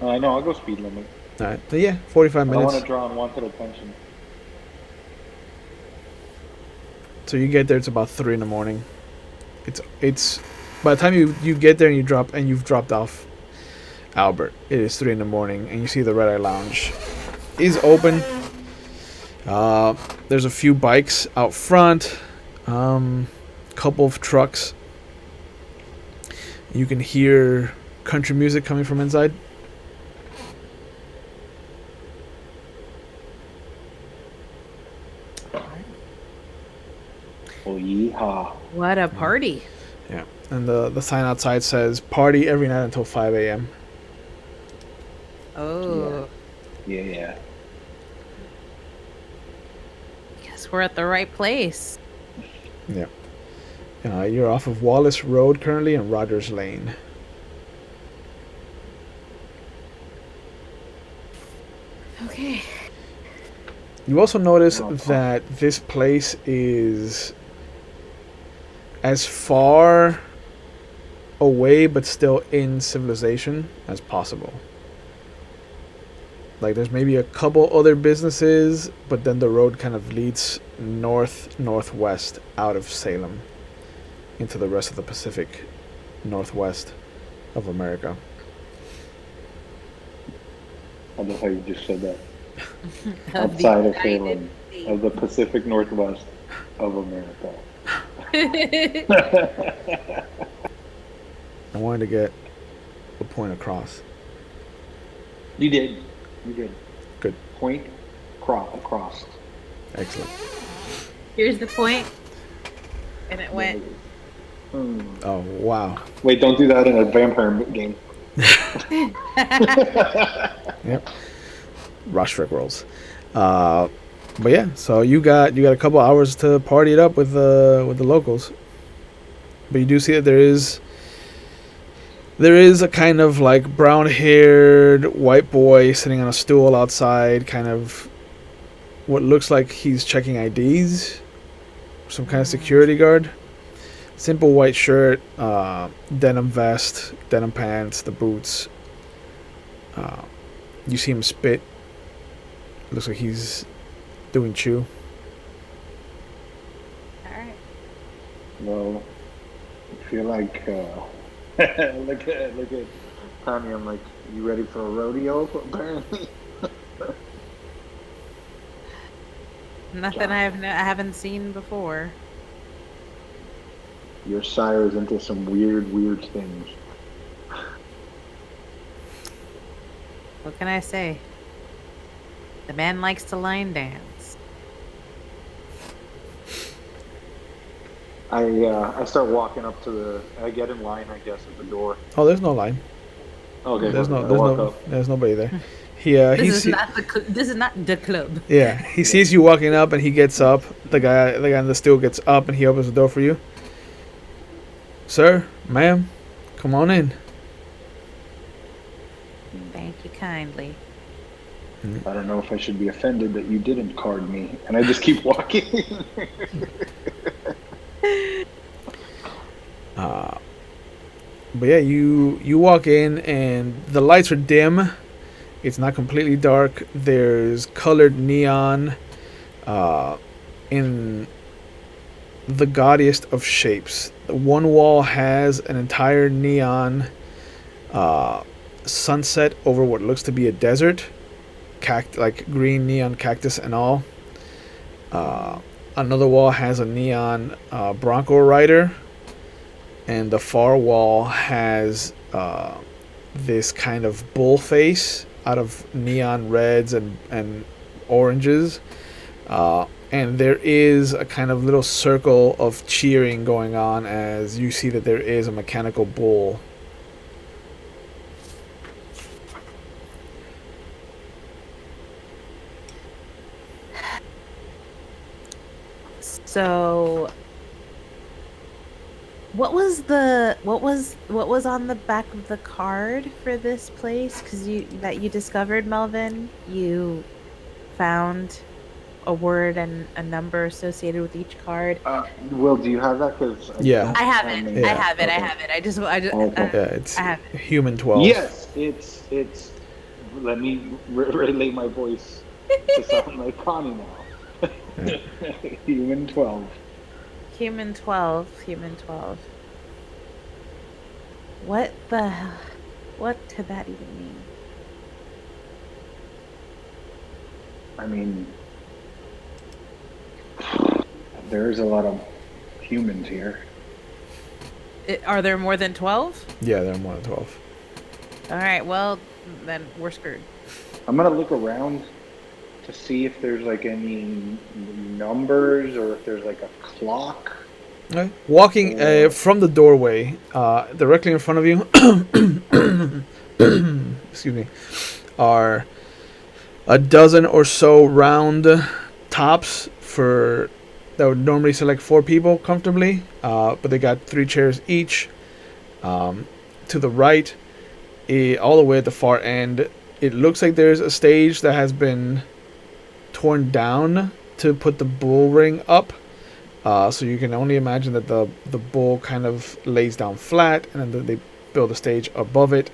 No, I'll go speed limit. All right, so yeah, 45 minutes. I don't want to draw unwanted attention. So you get there, it's about 3 in the morning. It's by the time you get there and you've dropped off Albert, it is 3 in the morning, and you see the Red Eye Lounge is open. There's a few bikes out front, couple of trucks. You can hear country music coming from inside. Oh, yeehaw. What a party. Yeah, and the sign outside says party every night until 5 a.m. Oh. Yeah. Guess we're at the right place. Yeah. You're off of Wallace Road currently and Rogers Lane. Okay. You also notice that this place is as far away but still in civilization as possible. Like, there's maybe a couple other businesses, but then the road kind of leads northwest out of Salem into the rest of the Pacific Northwest of America. I love how you just said that. Outside of Salem, of the Pacific Northwest of America. I wanted to get the point across. You did. You did. Good. Point across. Excellent. Here's the point. And it went. Oh, wow. Wait, don't do that in a vampire game. Yep. Rushrick rolls. But yeah, so you got a couple hours to party it up with the locals. But you do see that there is a kind of like brown-haired white boy sitting on a stool outside, kind of what looks like he's checking IDs, some kind of security guard. Simple white shirt, denim vest, denim pants, the boots. You see him spit. Looks like he's doing chew. All right. Well, I feel like look at Tommy. I'm like, you ready for a rodeo? Apparently. Nothing I haven't seen before. Your sire is into some weird things. What can I say? The man likes to line dance. I start walking up to I get in line, I guess, at the door. Oh, there's no line. Okay. There's nobody there. This is not the club. Yeah, he sees you walking up and he gets up. The guy on the stool gets up and he opens the door for you. Sir, ma'am, come on in. Thank you kindly. I don't know if I should be offended that you didn't card me, and I just keep walking. But yeah, you walk in and the lights are dim. It's not completely dark. There's colored neon in the gaudiest of shapes. One wall has an entire neon sunset over what looks to be a desert, like green neon cactus and all. Another wall has a neon Bronco rider, and the far wall has this kind of bull face out of neon reds and oranges. And there is a kind of little circle of cheering going on as you see that there is a mechanical bull. So, what was on the back of the card for this place? Because you discovered, Melvin, you found a word and a number associated with each card. Will, do you have that? Cause Yeah. I have it. Yeah. I have it. I have it. I just. Okay. Yeah, it's I have human 12. Yes, it's. Let me relay my voice to sound like Connie now. Human 12. Human 12. Human 12. What the hell? What could that even mean? I mean, there's a lot of humans here. Are there more than 12? Yeah, there are more than 12. All right. Well, then we're screwed. I'm gonna look around to see if there's like any numbers or if there's like a clock. Okay. Walking from the doorway, directly in front of you, excuse me, are a dozen or so round tops that would normally select 4 people comfortably, but they got 3 chairs each. To the right, all the way at the far end, it looks like there's a stage that has been torn down to put the bull ring up. So you can only imagine that the bull kind of lays down flat, and then they build a stage above it.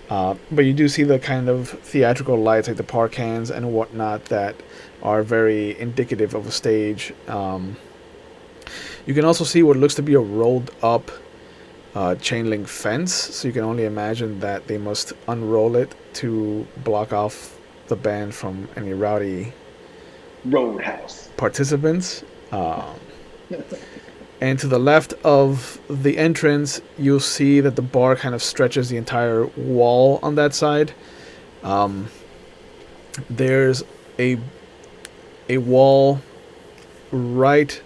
But you do see the kind of theatrical lights, like the park hands and whatnot, that are very indicative of a stage. You can also see what looks to be a rolled up chain link fence, so you can only imagine that they must unroll it to block off the band from any rowdy Roadhouse participants. And to the left of the entrance, you'll see that the bar kind of stretches the entire wall on that side. There's a wall right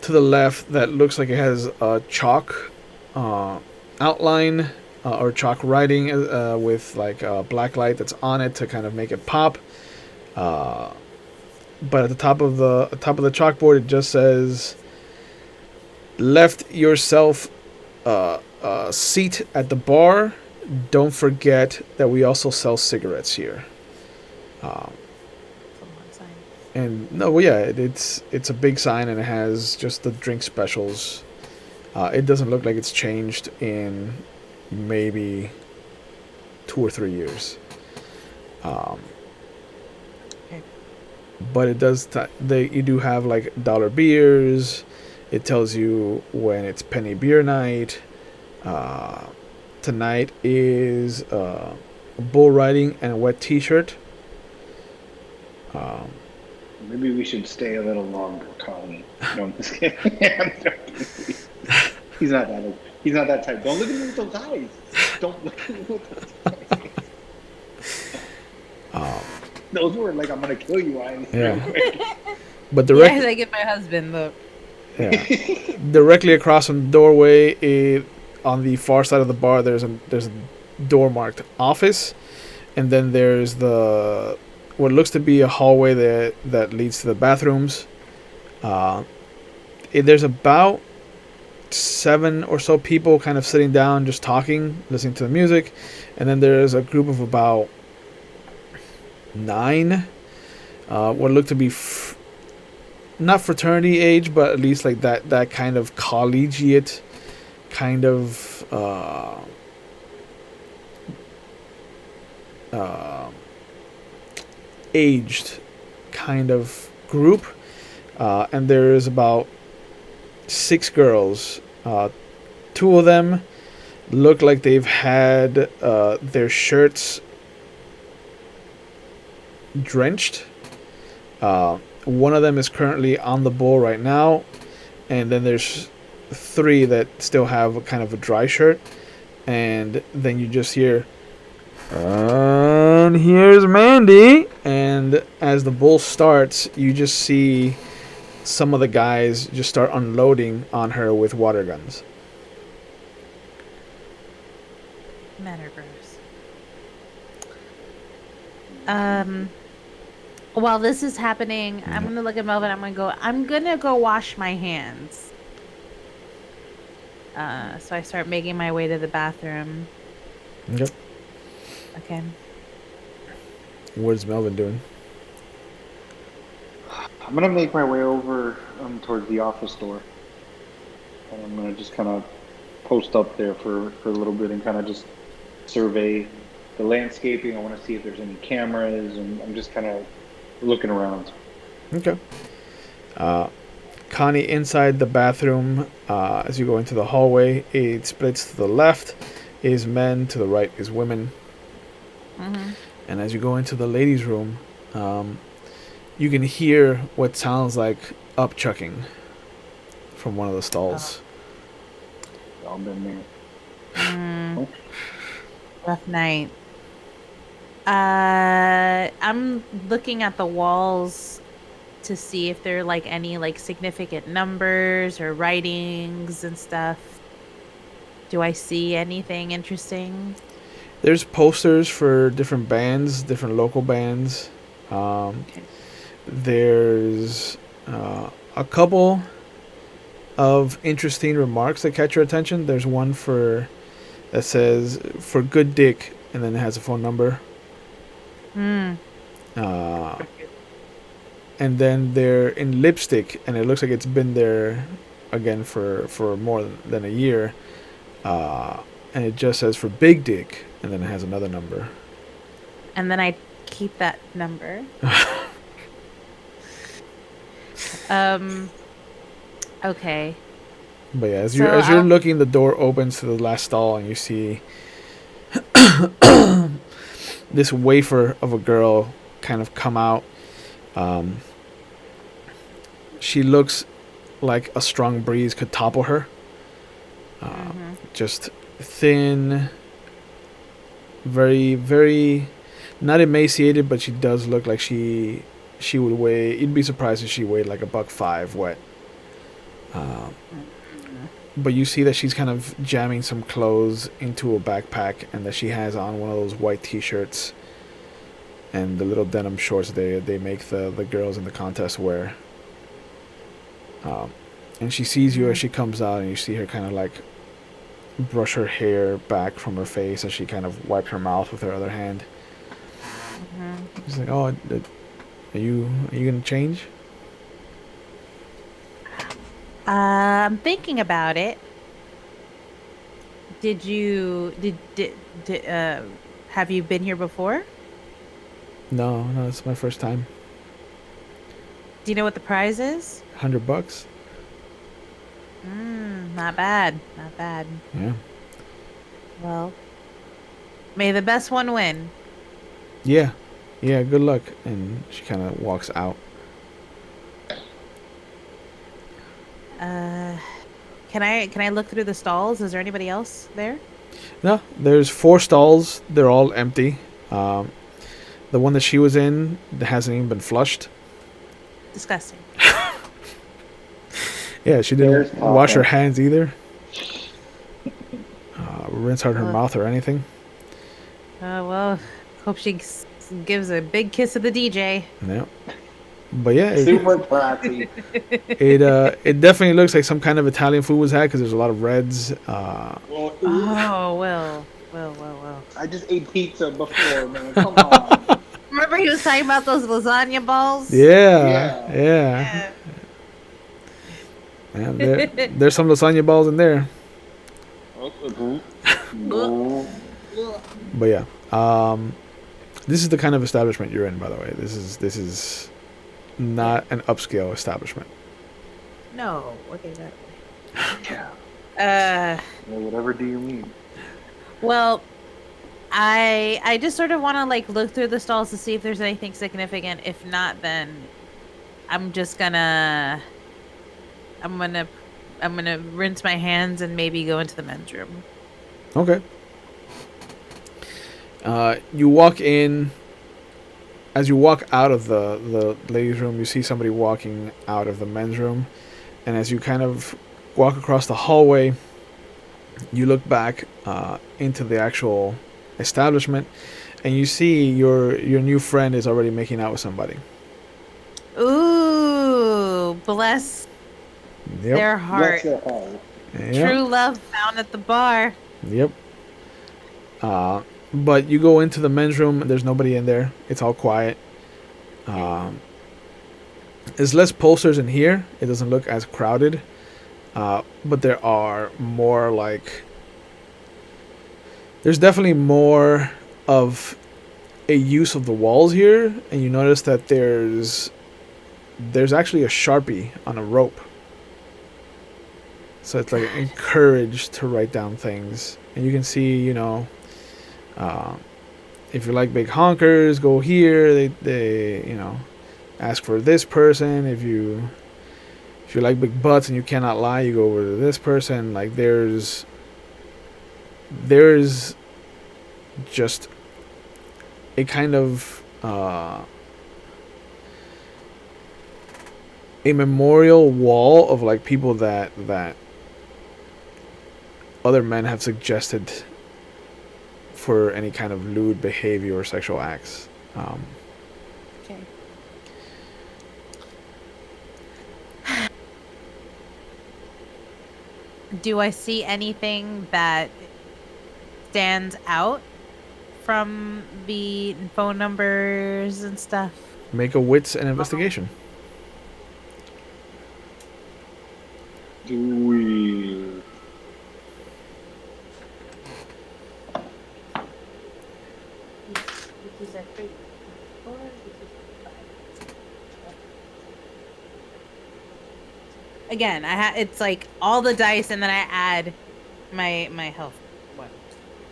to the left that looks like it has a chalk outline or chalk writing with like a black light that's on it to kind of make it pop. But at the top of the chalkboard, it just says, "Left yourself a seat at the bar. Don't forget that we also sell cigarettes here." And no, well, yeah, it's a big sign, and it has just the drink specials. It doesn't look like it's changed in maybe 2 or 3 years. Okay. But it does. You do have like dollar beers. It tells you when it's penny beer night. Tonight is bull riding and a wet T-shirt. Maybe we should stay a little longer, Colin. No, I'm just kidding. He's not that type. Don't look at me with those eyes. Don't look at me with those eyes. Those were like, I'm gonna kill you eyes. Yeah. But I get my husband look. Yeah. Directly across from the doorway, on the far side of the bar, there's a door marked office, and then there's what looks to be a hallway that leads to the bathrooms. There's about 7 or so people kind of sitting down, just talking, listening to the music, and then there's a group of about 9, what look to be not fraternity age, but at least like that kind of collegiate kind of aged kind of group, and there's about 6 girls. 2 of them look like they've had their shirts drenched. One of them is currently on the bull right now, and then there's 3 that still have a kind of a dry shirt, and then you just hear, "And here's Mandy." And as the bull starts, you just see some of the guys just start unloading on her with water guns. Men are gross. While this is happening, I'm gonna look at Melvin. I'm gonna go wash my hands. So I start making my way to the bathroom. Okay. Okay. What's Melvin doing? I'm gonna make my way over towards the office door, and I'm gonna just kind of post up there for a little bit and kind of just survey the landscaping. I want to see if there's any cameras, and I'm just kind of looking around. Okay. Connie, inside the bathroom, as you go into the hallway, it splits to the left is men, to the right is women. Mm-hmm. And as you go into the ladies' room, you can hear what sounds like upchucking from one of the stalls. Y'all been there. Oh. Rough night. I'm looking at the walls to see if there are like any like significant numbers or writings and stuff. Do I see anything interesting? There's posters for different bands, different local bands. Okay. There's a couple of interesting remarks that catch your attention. There's one that says "for good dick," and then it has a phone number. And then they're in lipstick, and it looks like it's been there again for more than a year. And it just says "for big dick," and then it has another number. And then I keep that number. Okay. But yeah, as you're looking, the door opens to the last stall, and you see this wafer of a girl kind of come out. She looks like a strong breeze could topple her. Just thin, very, very, not emaciated, but she does look like she would weigh. You'd be surprised if she weighed like $1.5 wet. But you see that she's kind of jamming some clothes into a backpack, and that she has on one of those white T-shirts and the little denim shorts they make the girls in the contest wear. And she sees you as she comes out, and you see her kind of like brush her hair back from her face as she kind of wipes her mouth with her other hand. She's like, "Oh, are you gonna change?" I'm thinking about it. Did have you been here before? No, it's my first time. Do you know what the prize is? $100. Not bad. Not bad. Yeah. Well, may the best one win. Yeah. Good luck. And she kind of walks out. Can I look through the stalls? Is there anybody else there? No, there's 4 stalls. They're all empty. The one that she was in hasn't even been flushed. Disgusting. Yeah, she didn't wash her hands either. Rinse out her mouth or anything. Well, hope she gives a big kiss to the DJ. Yeah. But yeah, super classy. It definitely looks like some kind of Italian food was had, because there's a lot of reds. Well. I just ate pizza before, man. Come on. Remember he was talking about those lasagna balls? Yeah. There's some lasagna balls in there. But yeah, this is the kind of establishment you're in, by the way. This is not an upscale establishment. No. Okay, Yeah. that. Well, whatever do you mean? Well, I just sort of want to like look through the stalls to see if there's anything significant. If not, then I'm gonna rinse my hands and maybe go into the men's room. Okay. You walk in. As you walk out of the ladies' room, you see somebody walking out of the men's room, and as you kind of walk across the hallway, you look back into the actual establishment, and you see your new friend is already making out with somebody. Ooh, bless their heart. Bless their heart. Yep. True love found at the bar. Yep. But you go into the men's room, there's nobody in there. It's all quiet. There's less posters in here. It doesn't look as crowded. But there are more like... There's definitely more of a use of the walls here. And you notice that there's actually a Sharpie on a rope. So it's like encouraged to write down things. And you can see, if you like big honkers, go here. They ask for this person. If you like big butts and you cannot lie, you go over to this person. Like there's just a kind of a memorial wall of like people that other men have suggested for any kind of lewd behavior or sexual acts. Okay. Do I see anything that stands out from the phone numbers and stuff? Make a wits and investigation. Do we? Again, it's like all the dice, and then I add my health one,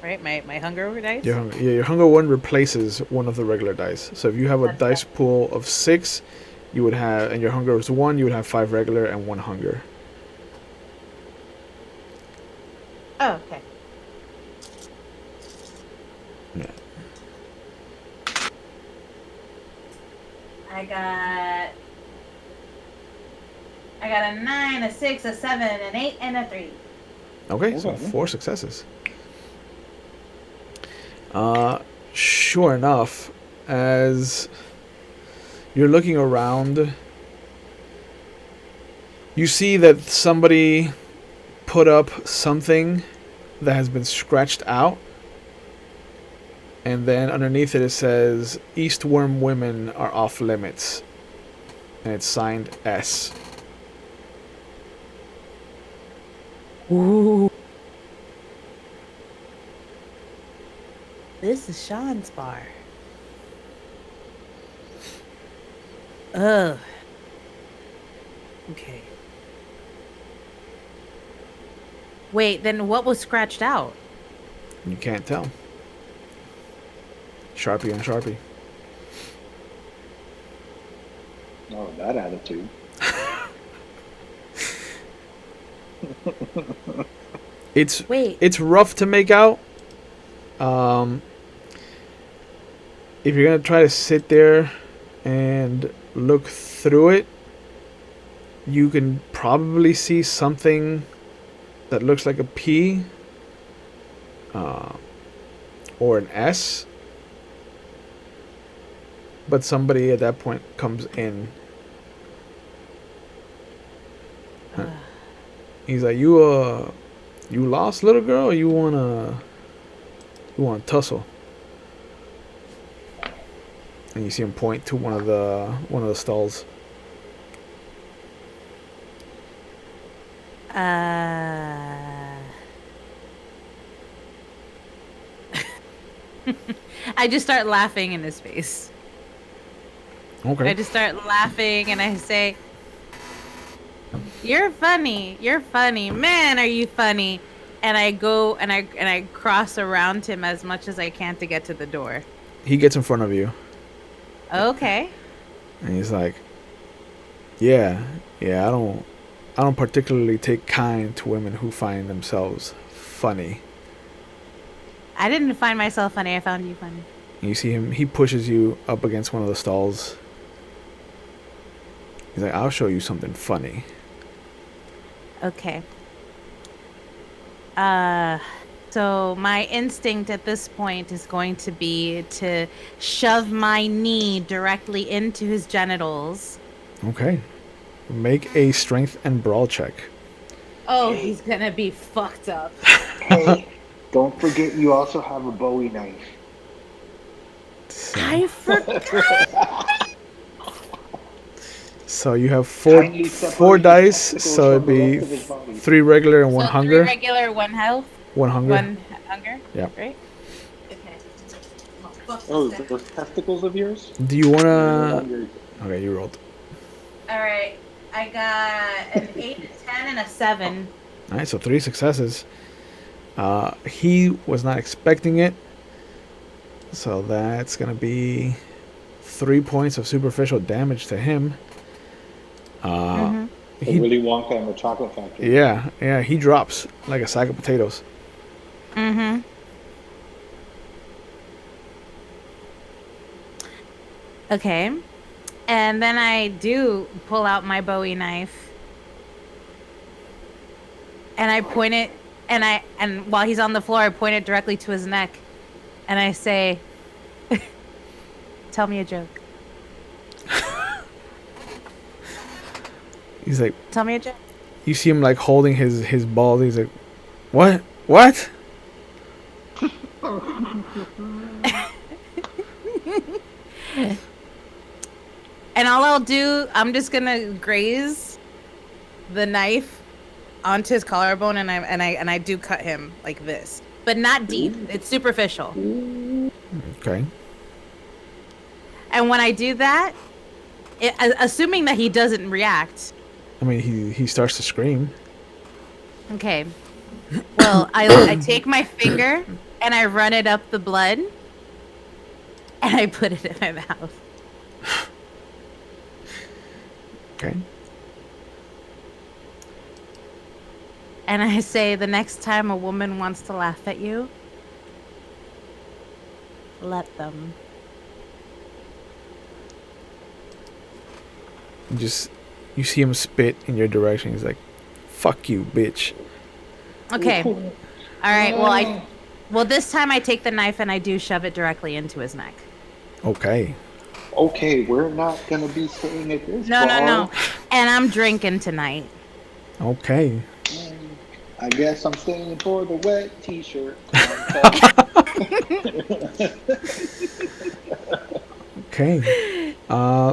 right? My hunger dice. Your hunger one replaces one of the regular dice. So if you have a dice pool of 6, you would have, and your hunger was 1, you would have 5 regular and 1 hunger. Oh, okay. Yeah. I got a 9, a 6, a 7, an 8, and a 3. Okay, so Okay. 4 successes. Sure enough, as you're looking around, you see that somebody put up something that has been scratched out, and then underneath it says Eastworm women are off limits, and it's signed S. Ooh. This is Sean's bar. Ugh. Okay. Wait, then what was scratched out? You can't tell. Sharpie on Sharpie. Oh, that attitude. It's rough to make out. If you're gonna try to sit there and look through it, you can probably see something that looks like a P or an S, but somebody at that point comes in. He's like, you lost, little girl, or you wanna tussle? And you see him point to one of the stalls. I just start laughing in his face. Okay. I just start laughing and I say, "You're funny. You're funny. Man, are you funny?" And I go and I cross around him as much as I can to get to the door. He gets in front of you. Okay. And he's like, yeah, I don't particularly take kind to women who find themselves funny. I didn't find myself funny. I found you funny. And you see him, he pushes you up against one of the stalls. He's like, I'll show you something funny. Okay. So my instinct at this point is going to be to shove my knee directly into his genitals. Okay. Make a strength and brawl check. Oh, he's gonna be fucked up. Hey, don't forget you also have a Bowie knife. I forgot. So you have four dice, so it'd be 3 regular and 1 hunger. 3 regular, 1 health. 1 hunger. 1 hunger. Yeah. Right. Okay. Oh, those testicles of yours? Do you wanna? Okay, you rolled. All right. I got an 8, a 10, and a 7. All right, so 3 successes. He was not expecting it, so that's gonna be 3 points of superficial damage to him. Willy Wonka and the Chocolate Factory. Yeah, he drops like a sack of potatoes. Mm-hmm. Okay. And then I do pull out my Bowie knife. And I point it, and while he's on the floor, I point it directly to his neck. And I say, "Tell me a joke." He's like, "Tell me a joke." you see him like holding his balls. He's like, what? And all I'll do, I'm just gonna graze the knife onto his collarbone, and I do cut him like this, but not deep. It's superficial. Okay. And when I do that, assuming that he doesn't react. I mean, he starts to scream. Okay. Well, I take my finger and I run it up the blood, and I put it in my mouth. Okay. And I say, the next time a woman wants to laugh at you, let them. You see him spit in your direction. He's like, "Fuck you, bitch." Okay. All right. Well, this time I take the knife and I do shove it directly into his neck. Okay. Okay, we're not gonna be staying at this No. bar. And I'm drinking tonight. Okay. I guess I'm staying for the wet t-shirt. Okay.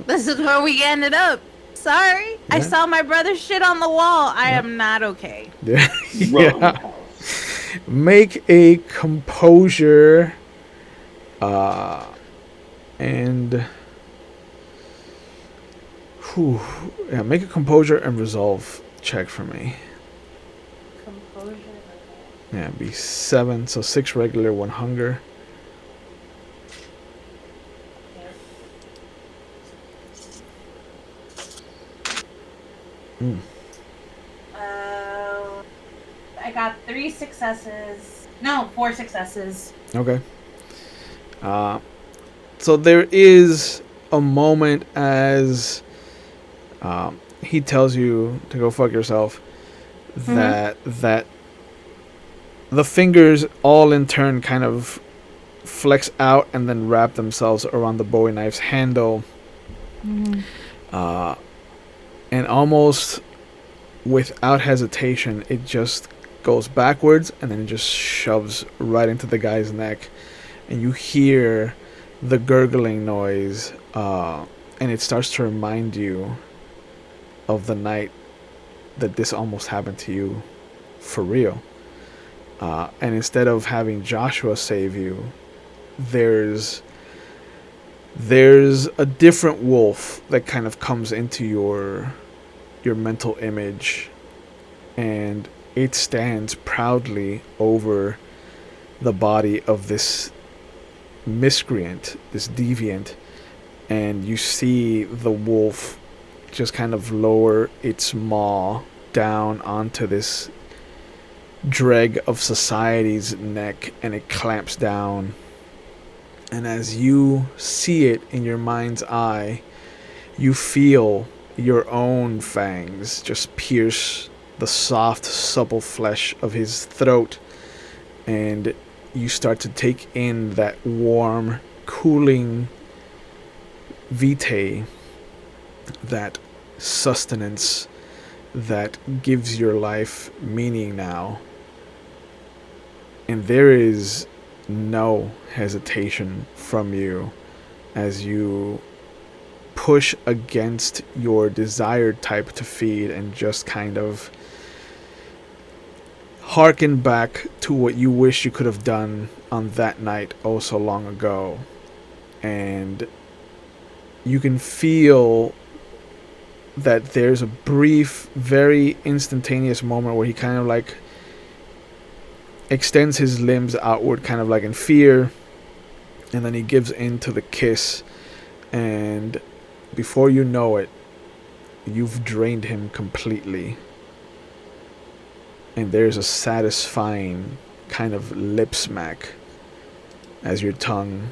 This is where we ended up. Sorry. I Yeah. saw my brother's shit on the wall. I am not okay. Yeah. Make a composure and make a composure and resolve check for me. Composure. Yeah, it'd be 7, so 6 regular, 1 hunger. I got 3 successes. No, 4 successes. Okay. So there is a moment as he tells you to go fuck yourself that the fingers all in turn kind of flex out and then wrap themselves around the Bowie knife's handle. And almost without hesitation, it just goes backwards and then it just shoves right into the guy's neck. And you hear the gurgling noise, and it starts to remind you of the night that this almost happened to you for real. And instead of having Joshua save you, there's a different wolf that kind of comes into your mental image, and it stands proudly over the body of this miscreant, this deviant, and you see the wolf just kind of lower its maw down onto this dreg of society's neck, and it clamps down. And as you see it in your mind's eye, you feel your own fangs just pierce the soft, supple flesh of his throat, and you start to take in that warm, cooling vitae, that sustenance that gives your life meaning now. And there is no hesitation from you as you push against your desired type to feed and just kind of harken back to what you wish you could have done on that night oh so long ago. And you can feel that there's a brief, very instantaneous moment where he kind of like extends his limbs outward, kind of like in fear, and then he gives in to the kiss, and before you know it, you've drained him completely. And there's a satisfying kind of lip smack as your tongue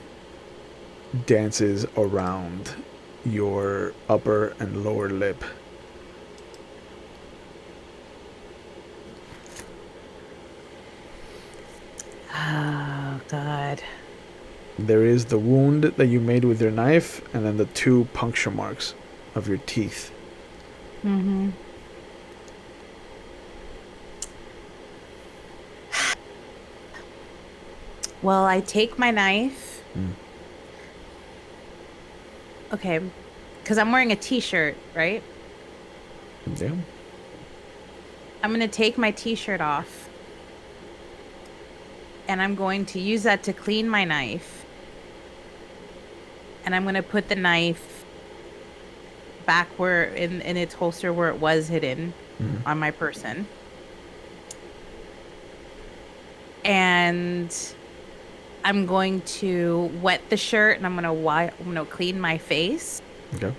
dances around your upper and lower lip. Oh, God. There is the wound that you made with your knife, and then the 2 puncture marks of your teeth. Mm-hmm. Well, I take my knife. Okay, because I'm wearing a t-shirt, right? Yeah. I'm going to take my t-shirt off, and I'm going to use that to clean my knife. And I'm going to put the knife back where in its holster where it was hidden on my person. And I'm going to wet the shirt, and I'm going to clean my face. Okay.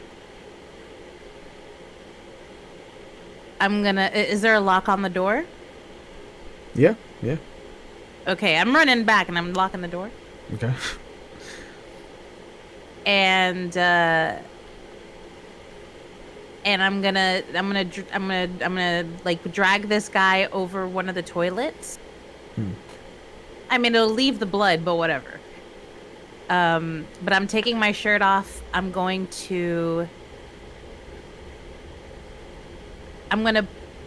I'm gonna. Is there a lock on the door? Yeah. Okay, I'm running back and I'm locking the door. Okay. And I'm gonna like drag this guy over one of the toilets. I mean, it'll leave the blood, but whatever. But I'm taking my shirt off. I'm gonna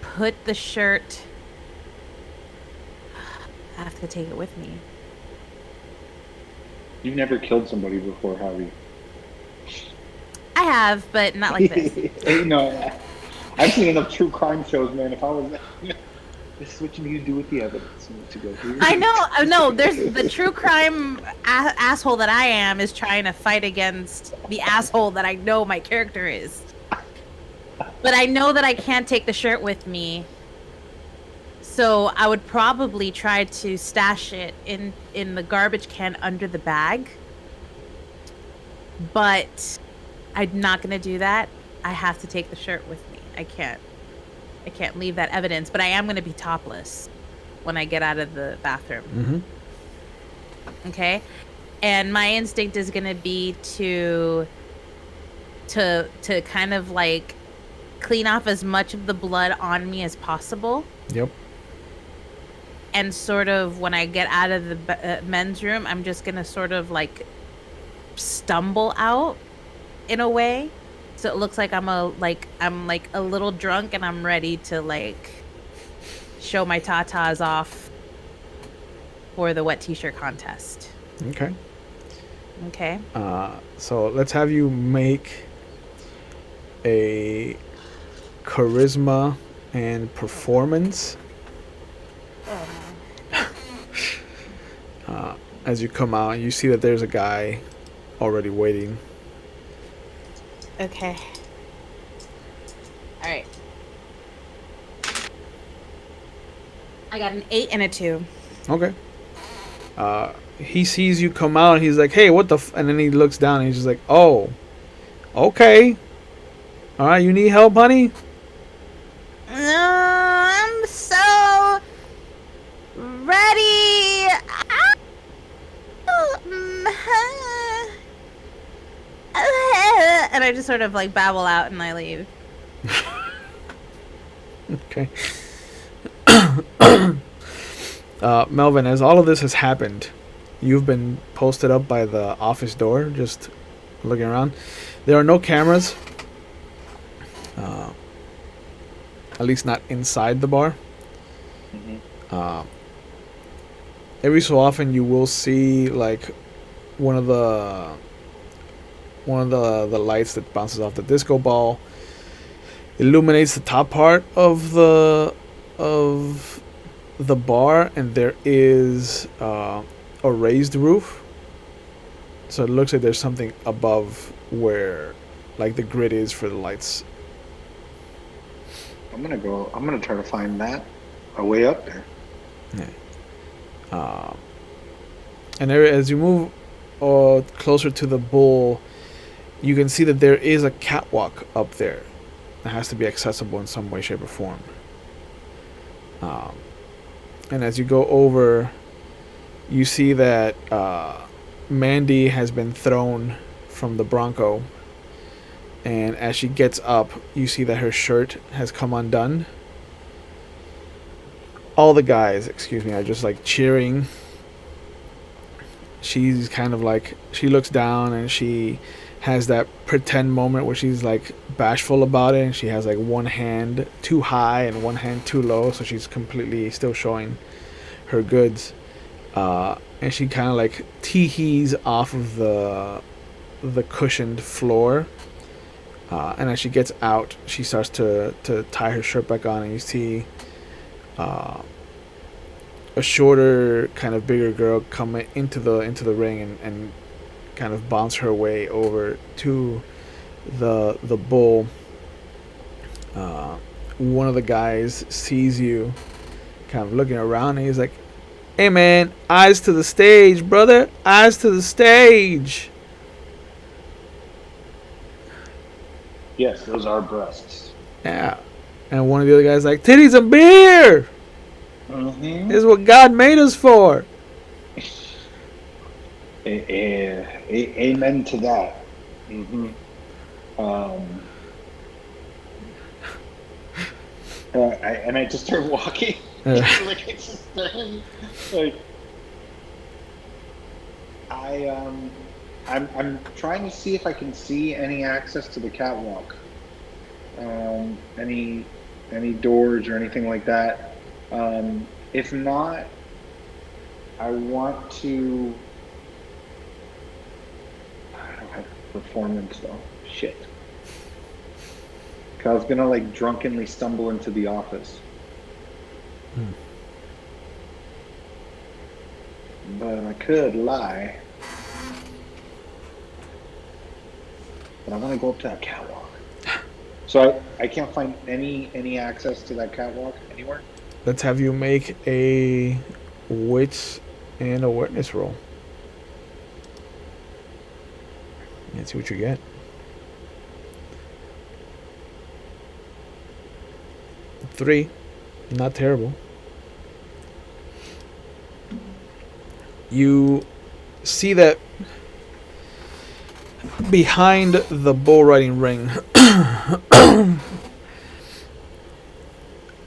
put the shirt. I have to take it with me. You've never killed somebody before, have you? I have, but not like this. No, I've seen enough true crime shows, man. If I was, this is what you need to do with the evidence. You need to go through. I know. There's the true crime asshole that I am is trying to fight against the asshole that I know my character is. But I know that I can't take the shirt with me. So I would probably try to stash it in the garbage can under the bag. But I'm not going to do that. I have to take the shirt with me. I can't leave that evidence, but I am going to be topless when I get out of the bathroom. Mm-hmm. Okay? And my instinct is going to be to kind of like clean off as much of the blood on me as possible. Yep. And sort of when I get out of the men's room, I'm just going to sort of like stumble out in a way. So it looks like I'm like a little drunk and I'm ready to like show my tatas off for the wet t-shirt contest. Okay. Okay. So let's have you make a charisma and performance. As you come out, you see that there's a guy already waiting. Okay. All right. I got an 8 and a 2. Okay. He sees you come out and he's like, "Hey, what the?" And then he looks down and he's just like, "Oh, okay. All right, you need help, honey?" I'm so ready. And I just sort of like babble out and I leave. Okay. Melvin, as all of this has happened, you've been posted up by the office door, just looking around. There are no cameras. At least not inside the bar. Mm-hmm. Every so often you will see like one of the lights that bounces off the disco ball illuminates the top part of the bar, and there is a raised roof. So it looks like there's something above where like the grid is for the lights. I'm gonna try to find that a way up there. Yeah. And as you move closer to the bull, you can see that there is a catwalk up there that has to be accessible in some way, shape, or form. And as you go over, you see that Mandy has been thrown from the Bronco. And as she gets up, you see that her shirt has come undone. All the guys, are just like cheering. She's kind of like, she looks down and she has that pretend moment where she's like bashful about it, and she has like one hand too high and one hand too low, so she's completely still showing her goods. And she kind of like tee-hees off of the cushioned floor. And as she gets out, she starts to tie her shirt back on, and you see a shorter, kind of bigger girl come into the ring and kind of bounce her way over to the bull. One of the guys sees you kind of looking around, and he's like, "Hey man, eyes to the stage, brother, eyes to the stage." Yes, those are breasts. Yeah. And one of the other guys like, titties and beer! Mm-hmm. This is what God made us for. Amen to that. Mm-hmm. I just started walking. Like it's just like I'm trying to see if I can see any access to the catwalk. Any doors or anything like that. If not, I want to. I don't have performance though. Shit. I was gonna like drunkenly stumble into the office. But I could lie. But I want to go up to that catwalk. So I can't find any access to that catwalk anywhere. Let's have you make a wits and awareness roll. Let's see what you get. 3. Not terrible. You see that behind the bull riding ring,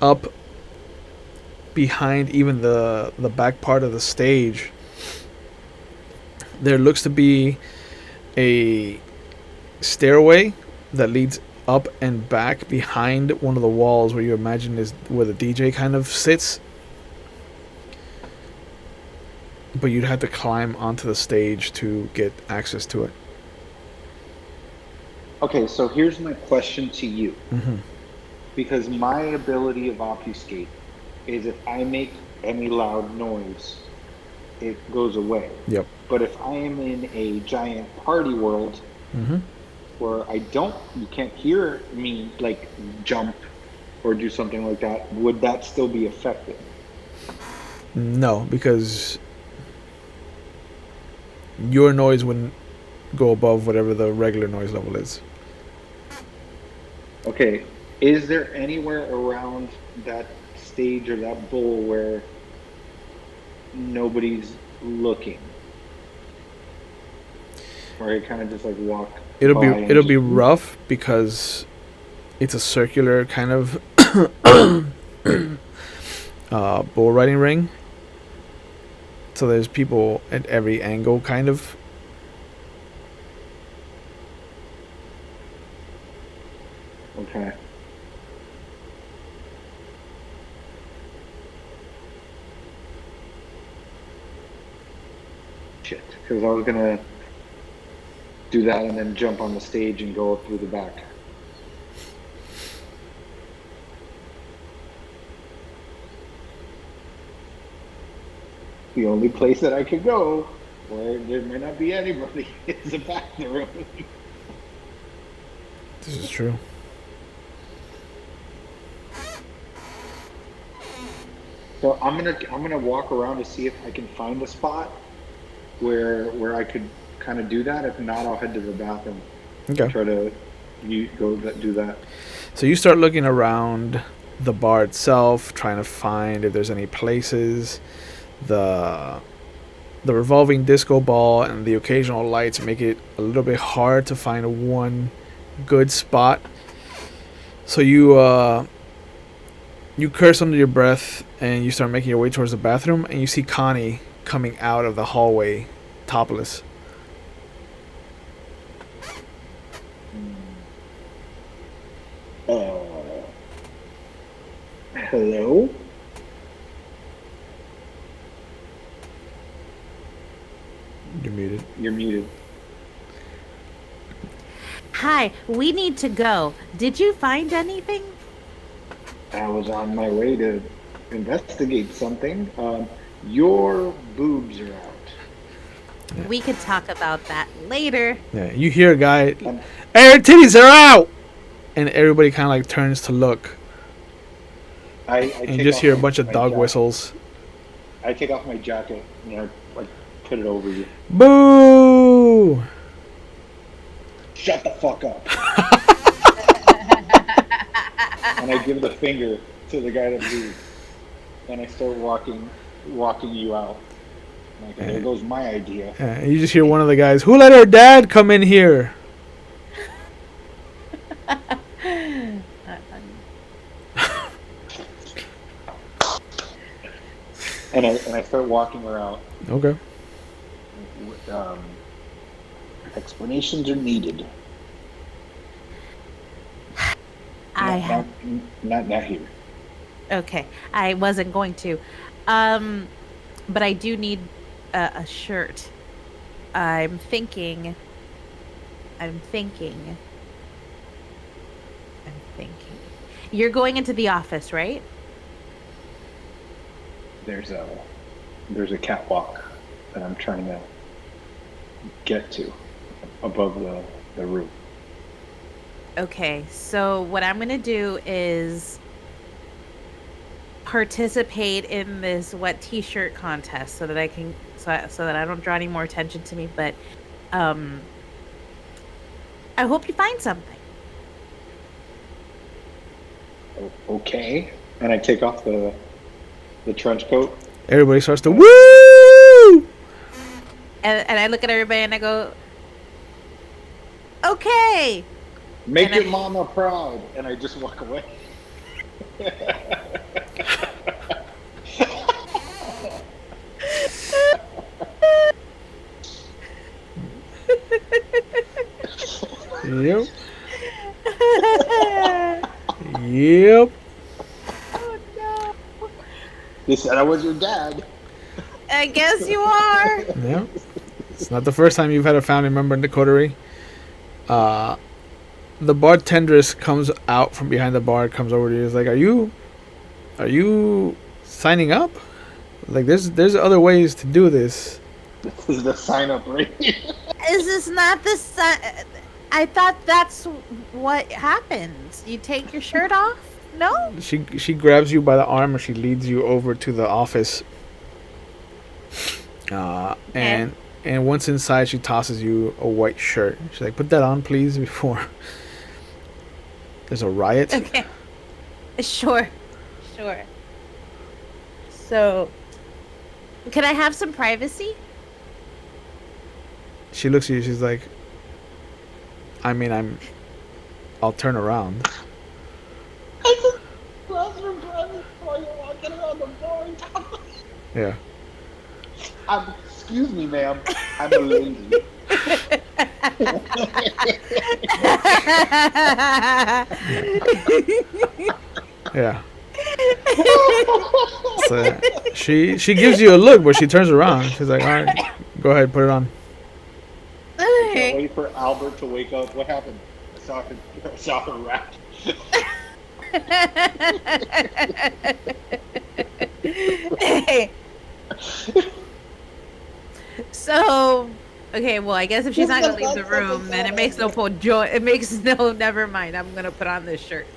up behind even the back part of the stage, there looks to be a stairway that leads up and back behind one of the walls where you imagine is where the DJ kind of sits. But you'd have to climb onto the stage to get access to it. Okay, so here's my question to you. Mm-hmm. Because my ability of obfuscate is if I make any loud noise, it goes away. Yep. But if I am in a giant party world where you can't hear me like jump or do something like that, would that still be effective? No, because your noise wouldn't go above whatever the regular noise level is. Okay, is there anywhere around that stage or that bowl where nobody's looking? Or I kind of just like walk. It'll be rough because it's a circular kind of bull riding ring. So there's people at every angle, kind of. Okay. Shit, because I was gonna do that and then jump on the stage and go up through the back. The only place that I could go where there may not be anybody is the bathroom. This is true. So I'm gonna walk around to see if I can find a spot where I could kind of do that. If not, I'll head to the bathroom. Okay. Try to do that. So you start looking around the bar itself, trying to find if there's any places. The revolving disco ball and the occasional lights make it a little bit hard to find one good spot. So you curse under your breath and you start making your way towards the bathroom, and you see Connie coming out of the hallway topless. Hello? You're muted. You're muted. Hi, we need to go. Did you find anything? I was on my way to investigate something. Your boobs are out. Yeah. We could talk about that later. Yeah, you hear a guy, "Hey, her titties are out!" And everybody kind of like turns to look. And you just hear a bunch of dog whistles. I take off my jacket and I like put it over you. Boo! Shut the fuck up. and I give the finger to the guy that leaves, and I start walking you out. Like, there goes my idea. You just hear one of the guys, "Who let our dad come in here?" And I start walking her out. Okay. Explanations are needed. Not here. Okay, I wasn't going to, but I do need a shirt. I'm thinking. You're going into the office, right? There's a catwalk that I'm trying to get to above the roof. Okay, so what I'm gonna do is participate in this wet t-shirt contest so that I can so that I don't draw any more attention to me, but I hope you find something. Okay. And I take off the trench coat. Everybody starts to woo! And I look at everybody and I go, okay. Make your mama proud. And I just walk away. Yep. Yep. Oh no. They said I was your dad. I guess you are. Yeah. It's not the first time you've had a family member in the coterie. The bartendress comes out from behind the bar, comes over to you, is like, are you signing up? Like, there's other ways to do this. This is the sign up right here. Is this not the I thought that's what happens. You take your shirt off? No? She grabs you by the arm and she leads you over to the office. And once inside, she tosses you a white shirt. She's like, put that on, please, before there's a riot. Okay. Sure. So, can I have some privacy? She looks at you. She's like, I'll turn around. Yeah. Excuse me, ma'am. I'm a lady. Yeah. So she gives you a look, but she turns around. She's like, all right, go ahead, put it on. Can't wait for Albert to wake up. What happened? I saw her rat. So, okay, well, I guess if she's not gonna leave the room, then it makes no point. Never mind. I'm gonna put on this shirt.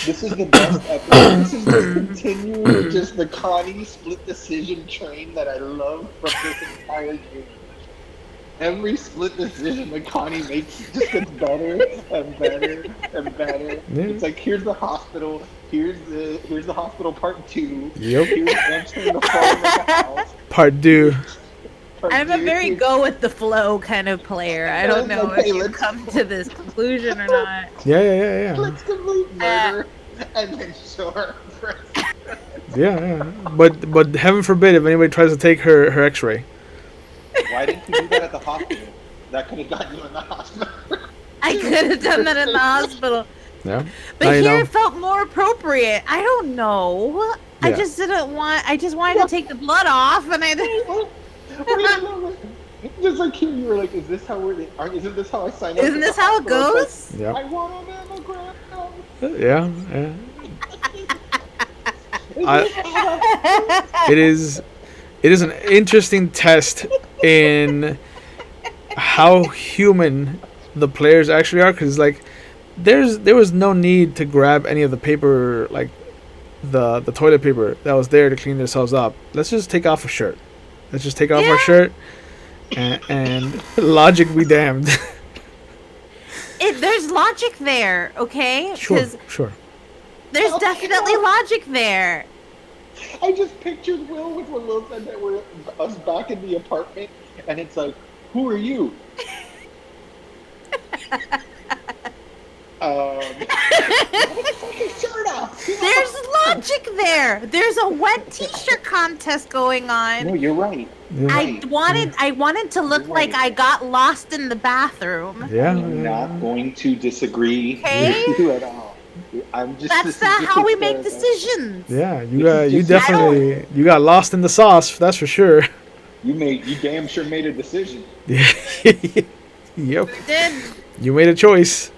This is the best episode. This is the continuing, just the Connie split decision train that I love from this entire game. Every split decision that Connie makes just gets better and better and better. Yeah. It's like, here's the hospital. Here's the hospital part 2. Yep. Here's answering the phone in the house. Part 2. I'm a very go with the flow kind of player. I don't know if you come to this conclusion or not. Yeah. Let's complete murder and then show her. Yeah. But heaven forbid if anybody tries to take her X-ray. Why didn't you do that at the hospital? That could have gotten you in the hospital. I could have done that in the hospital. Yeah. But here it felt more appropriate. I don't know. Yeah. I just wanted to take the blood off, and I didn't. Just like here, you were like, "Is this how isn't this how I sign up?" Isn't this how it goes? Yeah. I want a mammogram. Yeah. It is an interesting test in how human the players actually are, because like there was no need to grab any of the paper, like the toilet paper that was there to clean themselves up. Let's just take off a shirt. Let's just take off our shirt and logic be damned. There's logic there, okay? Sure. There's definitely logic there. I just pictured Will with what Will said that we're us back in the apartment, and it's like, who are you? Put the fucking shirt off. There's logic there. There's a wet T-shirt contest going on. No, you're right. You're right. I wanted to look like I got lost in the bathroom. Yeah. I'm not going to disagree with you at all. That's not how we make decisions. Yeah, you got lost in the sauce. That's for sure. You damn sure made a decision. Yeah. Yep. I did. You made a choice.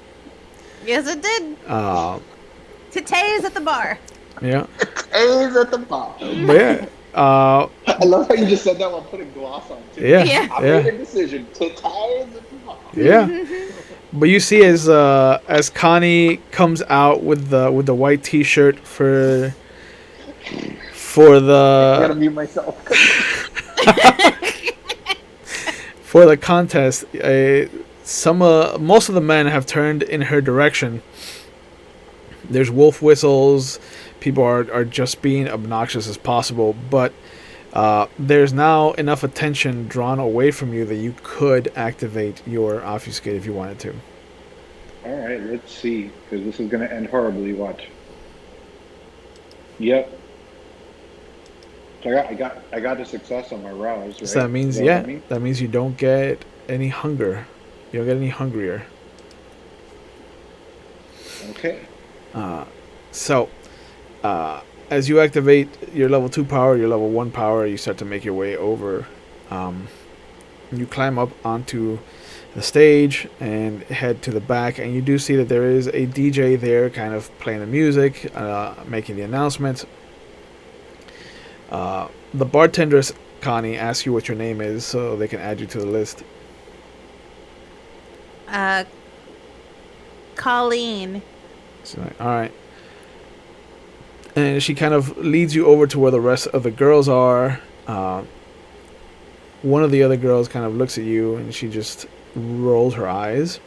Yes, it did. Today is at the bar. Yeah. A's at the bar. But yeah. I love how you just said that while putting gloss on too. Yeah. I made a decision. Today is at the bar. Yeah. But you see as Connie comes out with the white T-shirt for the I gotta mute myself. for the contest, most of the men have turned in her direction. There's wolf whistles. People are just being obnoxious as possible, but there's now enough attention drawn away from you that you could activate your obfuscate if you wanted to. All right, let's see, because this is going to end horribly. Watch. Yep. So I got a success on my rouse. Right? So that means that means you don't get any hunger. You don't get any hungrier. Okay. So, as you activate your level 2 power, your level 1 power, you start to make your way over. You climb up onto the stage and head to the back, and you do see that there is a DJ there kind of playing the music, making the announcements. The bartenders, Connie, asks you what your name is so they can add you to the list. Colleen. So, all right. And she kind of leads you over to where the rest of the girls are. One of the other girls kind of looks at you and she just rolls her eyes.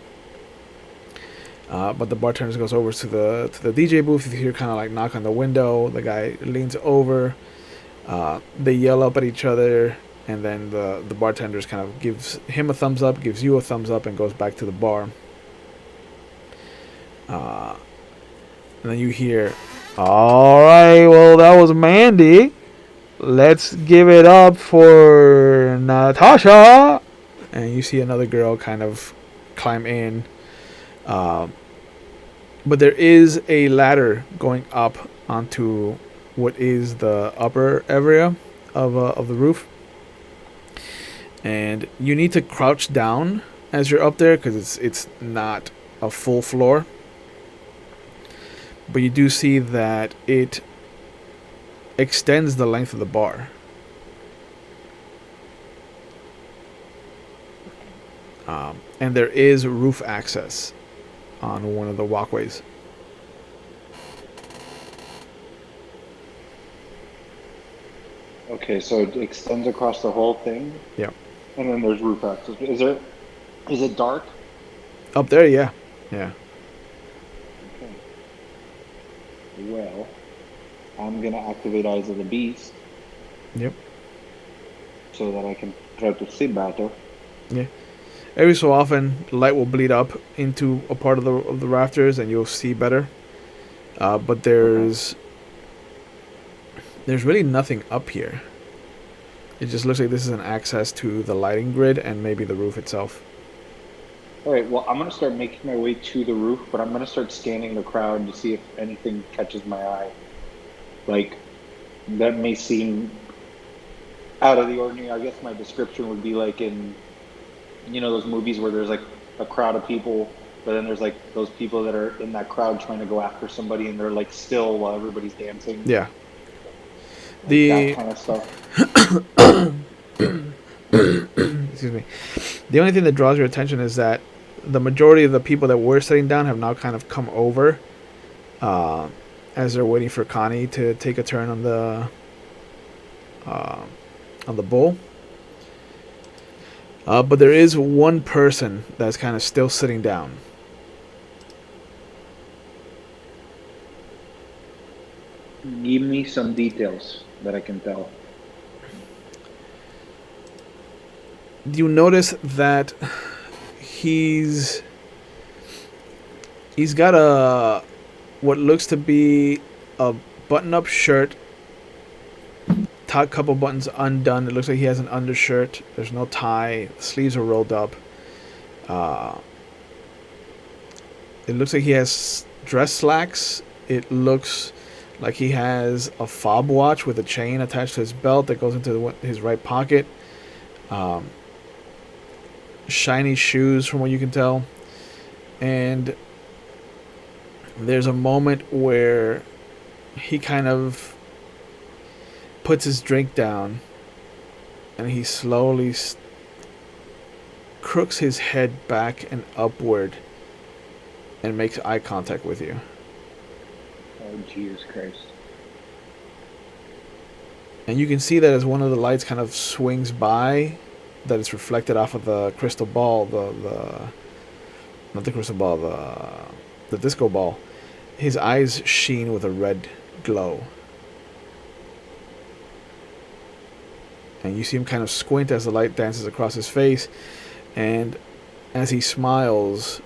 But the bartender goes over to the DJ booth. You hear kind of like knock on the window. The guy leans over. They yell up at each other, and then the bartender kind of gives him a thumbs up, gives you a thumbs up, and goes back to the bar. And then you hear, "All right, well, that was Mandy. Let's give it up for Natasha." And you see another girl kind of climb in. But there is a ladder going up onto what is the upper area of the roof. And you need to crouch down as you're up there because it's not a full floor. But you do see that it extends the length of the bar. And there is roof access on one of the walkways. Okay, so it extends across the whole thing? Yeah. And then there's roof access. Is it dark? Up there, yeah. Yeah. Okay. Well, I'm going to activate Eyes of the Beast. Yep. So that I can try to see better. Yeah. Every so often, light will bleed up into a part of the rafters, and you'll see better. But there's really nothing up here. It just looks like this is an access to the lighting grid and maybe the roof itself. All right, well, I'm going to start making my way to the roof, but I'm going to start scanning the crowd to see if anything catches my eye. Like, that may seem out of the ordinary. I guess my description would be like in, those movies where there's like a crowd of people, but then there's like those people that are in that crowd trying to go after somebody and they're like still while everybody's dancing. Yeah. That kind of stuff. Excuse me. The only thing that draws your attention is that the majority of the people that were sitting down have now kind of come over as they're waiting for Connie to take a turn on the bull. But there is one person that's kind of still sitting down. Give me some details that I can tell. You notice that he's got a what looks to be a button-up shirt, top couple buttons undone. It looks like he has an undershirt. There's no tie. The sleeves are rolled up. It looks like he has dress slacks. It looks like he has a fob watch with a chain attached to his belt that goes into his right pocket. Shiny shoes, from what you can tell. And there's a moment where he kind of puts his drink down and he slowly crooks his head back and upward and makes eye contact with you. Oh, Jesus Christ. And you can see that as one of the lights kind of swings by, that it's reflected off of the crystal ball, not the crystal ball, the disco ball. His eyes sheen with a red glow. And you see him kind of squint as the light dances across his face. And as he smiles,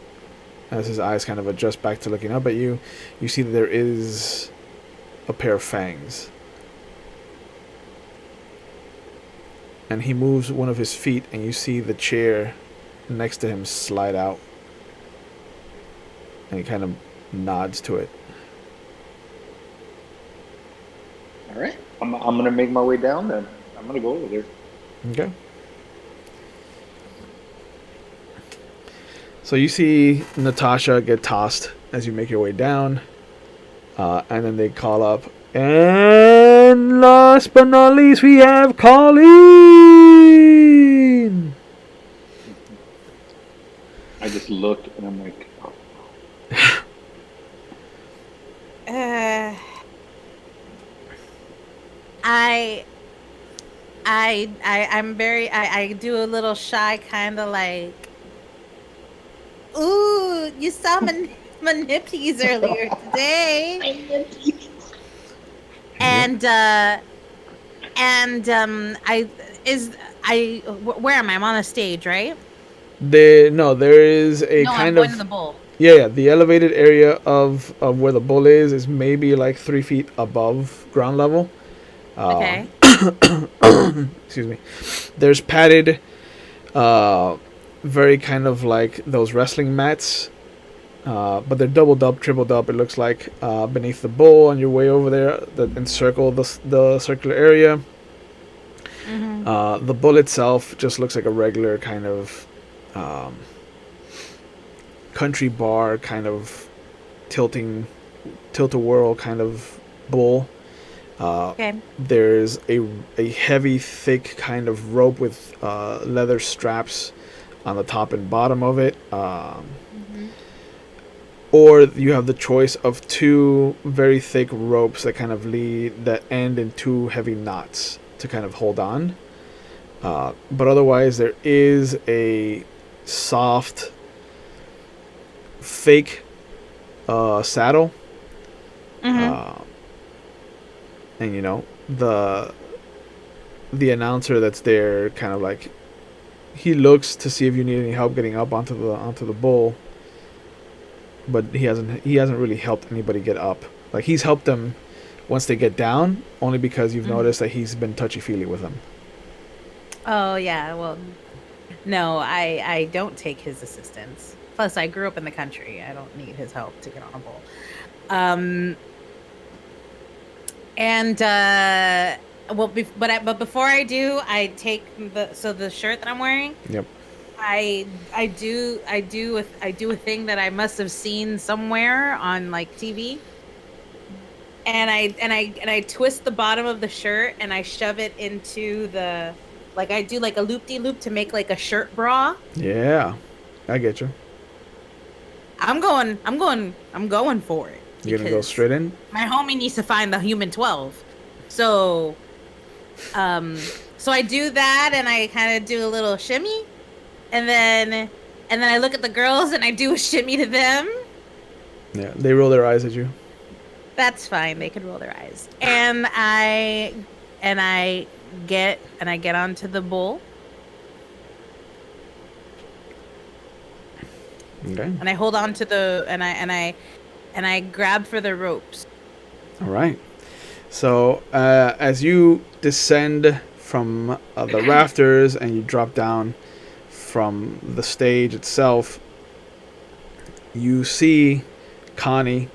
as his eyes kind of adjust back to looking up at you, you see that there is a pair of fangs. And he moves one of his feet, and you see the chair next to him slide out. And he kind of nods to it. All right. I'm going to make my way down then. I'm going to go over there. Okay. So you see Natasha get tossed as you make your way down. And then they call up. And last but not least, we have Colleen. I just looked and I'm like, oh. I do a little shy kind of like, ooh, you saw my nippies earlier today. Where am I? I'm on a stage, right? There is a no, kind I'm going of to the bull. Yeah, the elevated area of where the bull is maybe like 3 feet above ground level. Okay. Excuse me. There's padded, very kind of like those wrestling mats, but they're doubled up, tripled up. It looks like beneath the bull on your way over there that encircle the circular area. Mm-hmm. The bull itself just looks like a regular kind of country bar, kind of tilt-a-whirl kind of bull. Okay. There's a heavy, thick kind of rope with leather straps on the top and bottom of it. Or you have the choice of two very thick ropes that kind of that end in two heavy knots to kind of hold on. But otherwise, there is a soft, fake saddle. And you know, the announcer that's there kind of like, he looks to see if you need any help getting up onto the bull, but he hasn't really helped anybody get up. Like, he's helped them once they get down, only because you've noticed that he's been touchy-feely with them. Oh yeah, well, no, I don't take his assistance. Plus, I grew up in the country. I don't need his help to get on a bull. But before I do, I take the shirt that I'm wearing. Yep. I do a thing that I must have seen somewhere on like TV. And I twist the bottom of the shirt and I shove it into the, like, I do like a loop-de-loop to make like a shirt bra. Yeah, I get you. I'm going for it. You're gonna go straight in? My homie needs to find the human 12. So I do that and I kind of do a little shimmy, and then I look at the girls and I do a shimmy to them. Yeah, they roll their eyes at you. That's fine. They can roll their eyes. And I get onto the bull. Okay. And I hold on to the and I grab for the ropes. All right. So as you descend from the rafters and you drop down from the stage itself, you see Connie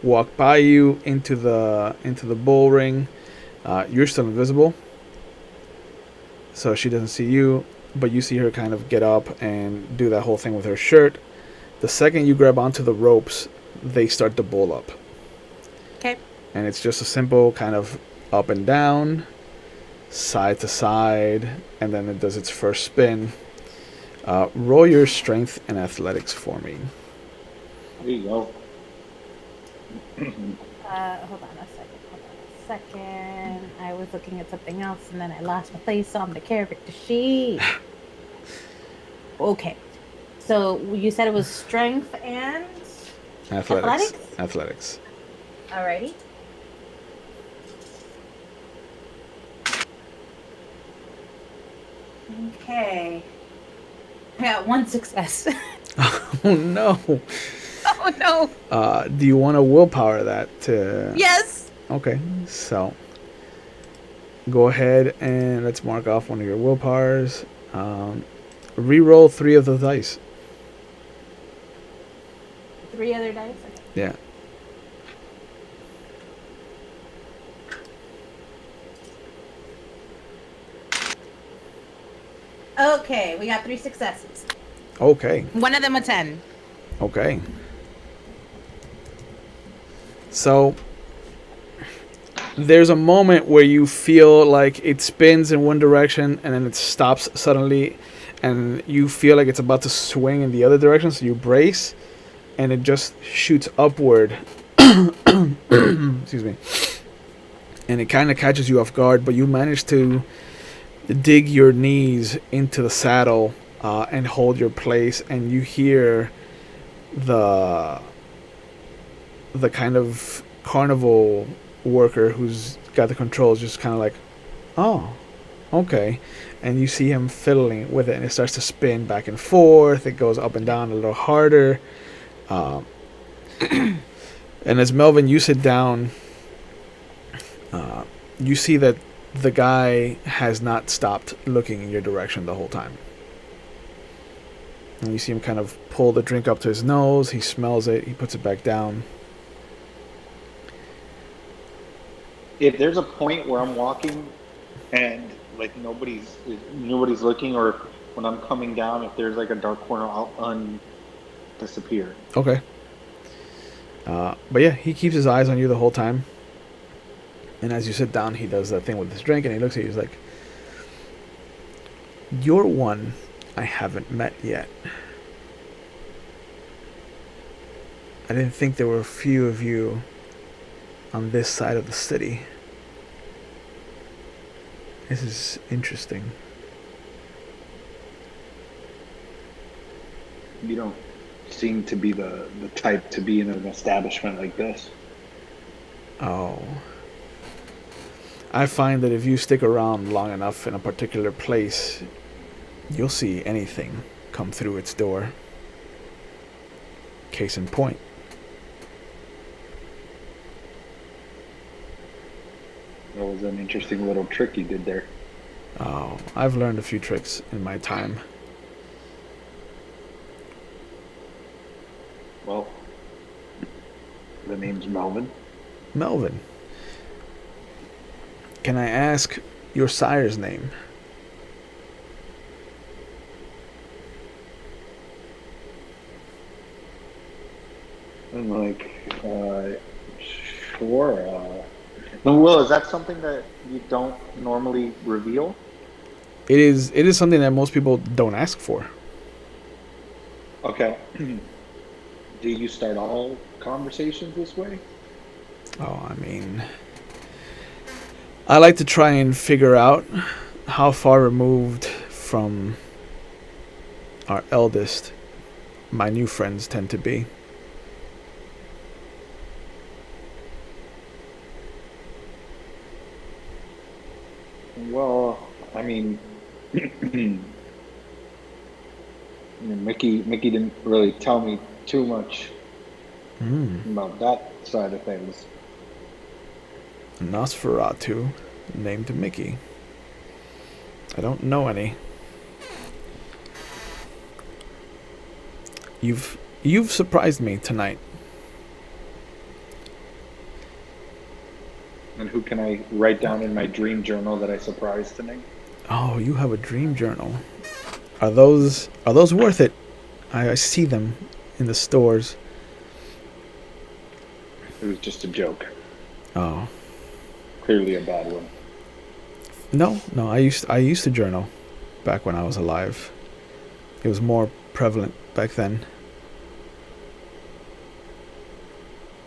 walk by you into the bull ring. You're still invisible, so she doesn't see you, but you see her kind of get up and do that whole thing with her shirt. The second you grab onto the ropes, they start to bull up. Okay. And it's just a simple kind of up and down, side to side, and then it does its first spin. Roll your strength and athletics for me. There you go. Hold on a second. I was looking at something else, and then I lost my place on the character sheet. Okay. So you said it was strength and Athletics. Alrighty. Okay. I got 1 success. Oh no. Oh no. Do you want to willpower that to... Yes. Okay, so go ahead and let's mark off one of your willpowers. Reroll 3 of the dice. 3 other dice? Okay. Yeah. Okay, we got 3 successes. Okay. One of them a 10. Okay. So there's a moment where you feel like it spins in one direction and then it stops suddenly, and you feel like it's about to swing in the other direction, so you brace and it just shoots upward. Excuse me. And it kind of catches you off guard, but you manage to dig your knees into the saddle and hold your place, and you hear the kind of carnival worker who's got the controls just kind of like, oh, okay. And you see him fiddling with it, and it starts to spin back and forth. It goes up and down a little harder. And as Melvin, you sit down, you see that the guy has not stopped looking in your direction the whole time. And you see him kind of pull the drink up to his nose. He smells it. He puts it back down. If there's a point where I'm walking and like nobody's looking, or when I'm coming down, if there's like a dark corner, I'll disappear. Okay. But yeah, he keeps his eyes on you the whole time. And as you sit down, he does that thing with his drink, and he looks at you. He's like, "You're one I haven't met yet. I didn't think there were a few of you on this side of the city. This is interesting." You don't seem to be the type to be in an establishment like this. Oh. I find that if you stick around long enough in a particular place, you'll see anything come through its door. Case in point. That was an interesting little trick you did there. Oh, I've learned a few tricks in my time. Well, the name's Melvin. Melvin. Can I ask your sire's name? I'm like, sure. No, Will, is that something that you don't normally reveal? It is something that most people don't ask for. Okay. Do you start all conversations this way? Oh, I mean, I like to try and figure out how far removed from our eldest my new friends tend to be. mean, Mickey didn't really tell me too much about that side of things. Nosferatu named Mickey. I don't know any. You've surprised me tonight. And who can I write down in my dream journal that I surprised tonight? Oh, you have a dream journal. Are those worth it? I see them in the stores. It was just a joke. Oh. Clearly a bad one. No. I used to journal back when I was alive. It was more prevalent back then.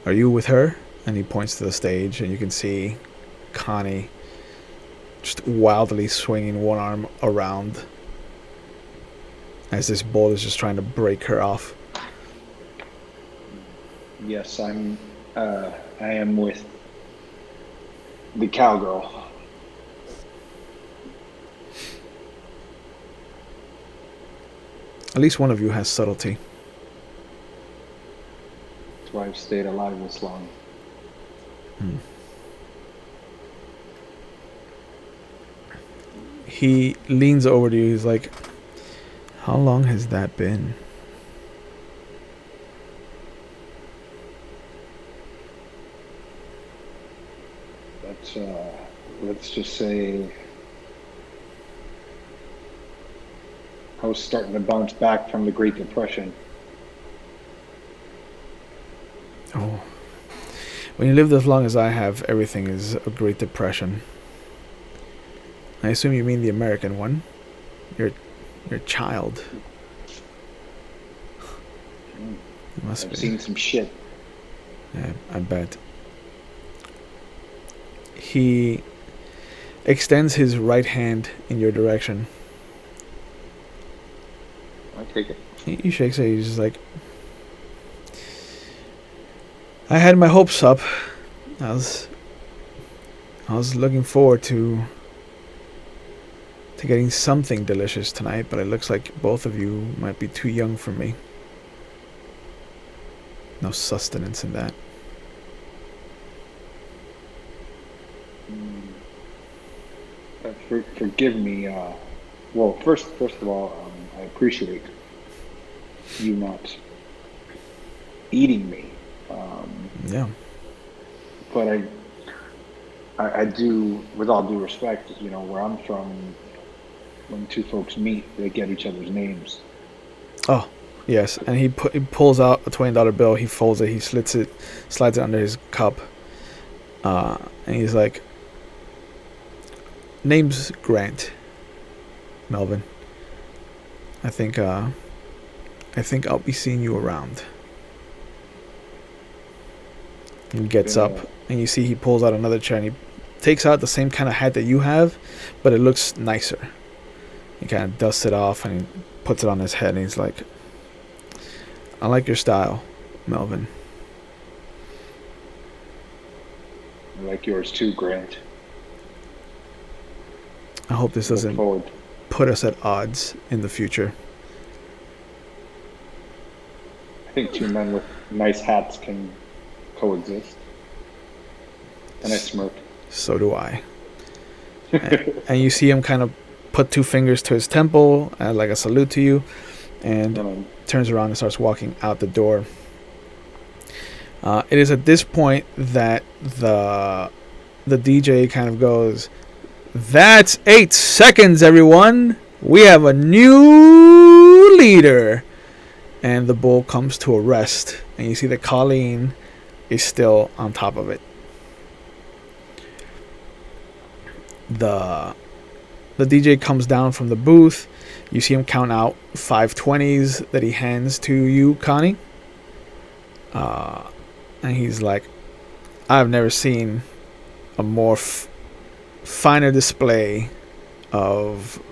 Are you with her? And he points to the stage, and you can see Connie just wildly swinging one arm around as this bull is just trying to break her off. Yes, I am with the cowgirl. At least one of you has subtlety. That's why I've stayed alive this long. He leans over to you. He's like, how long has that been? Let's just say I was starting to bounce back from the Great Depression. Oh. When you lived as long as I have, everything is a Great Depression. I assume you mean the American one. You're a child. It must I've be. seen some shit. Yeah, I bet. He extends his right hand in your direction. I take it. He shakes it. He's just like, I had my hopes up. I was looking forward to getting something delicious tonight, but it looks like both of you might be too young for me. No sustenance in that. Forgive me. Well, first of all, I appreciate you not eating me. Yeah. But I do, with all due respect, where I'm from, when two folks meet, they get each other's names. Oh, yes. And he pulls out a $20 bill. He folds it. He slides it under his cup. And he's like, name's Grant. Melvin. I think I'll be seeing you around. He gets up, and you see he pulls out another chair, and he takes out the same kind of hat that you have, but it looks nicer. He kind of dusts it off, and he puts it on his head, and he's like, I like your style, Melvin. I like yours too, Grant. I hope this doesn't put us at odds in the future. I think two men with nice hats can coexist. And I smirk. So do I. And you see him kind of put two fingers to his temple, like a salute to you, and turns around and starts walking out the door. It is at this point that the DJ kind of goes, "That's 8 seconds, everyone. We have a new leader." And the bull comes to a rest, and you see that Colleen is still on top of it. The DJ comes down from the booth. You see him count out 520s that he hands to you, Connie. And he's like, I've never seen a more finer display of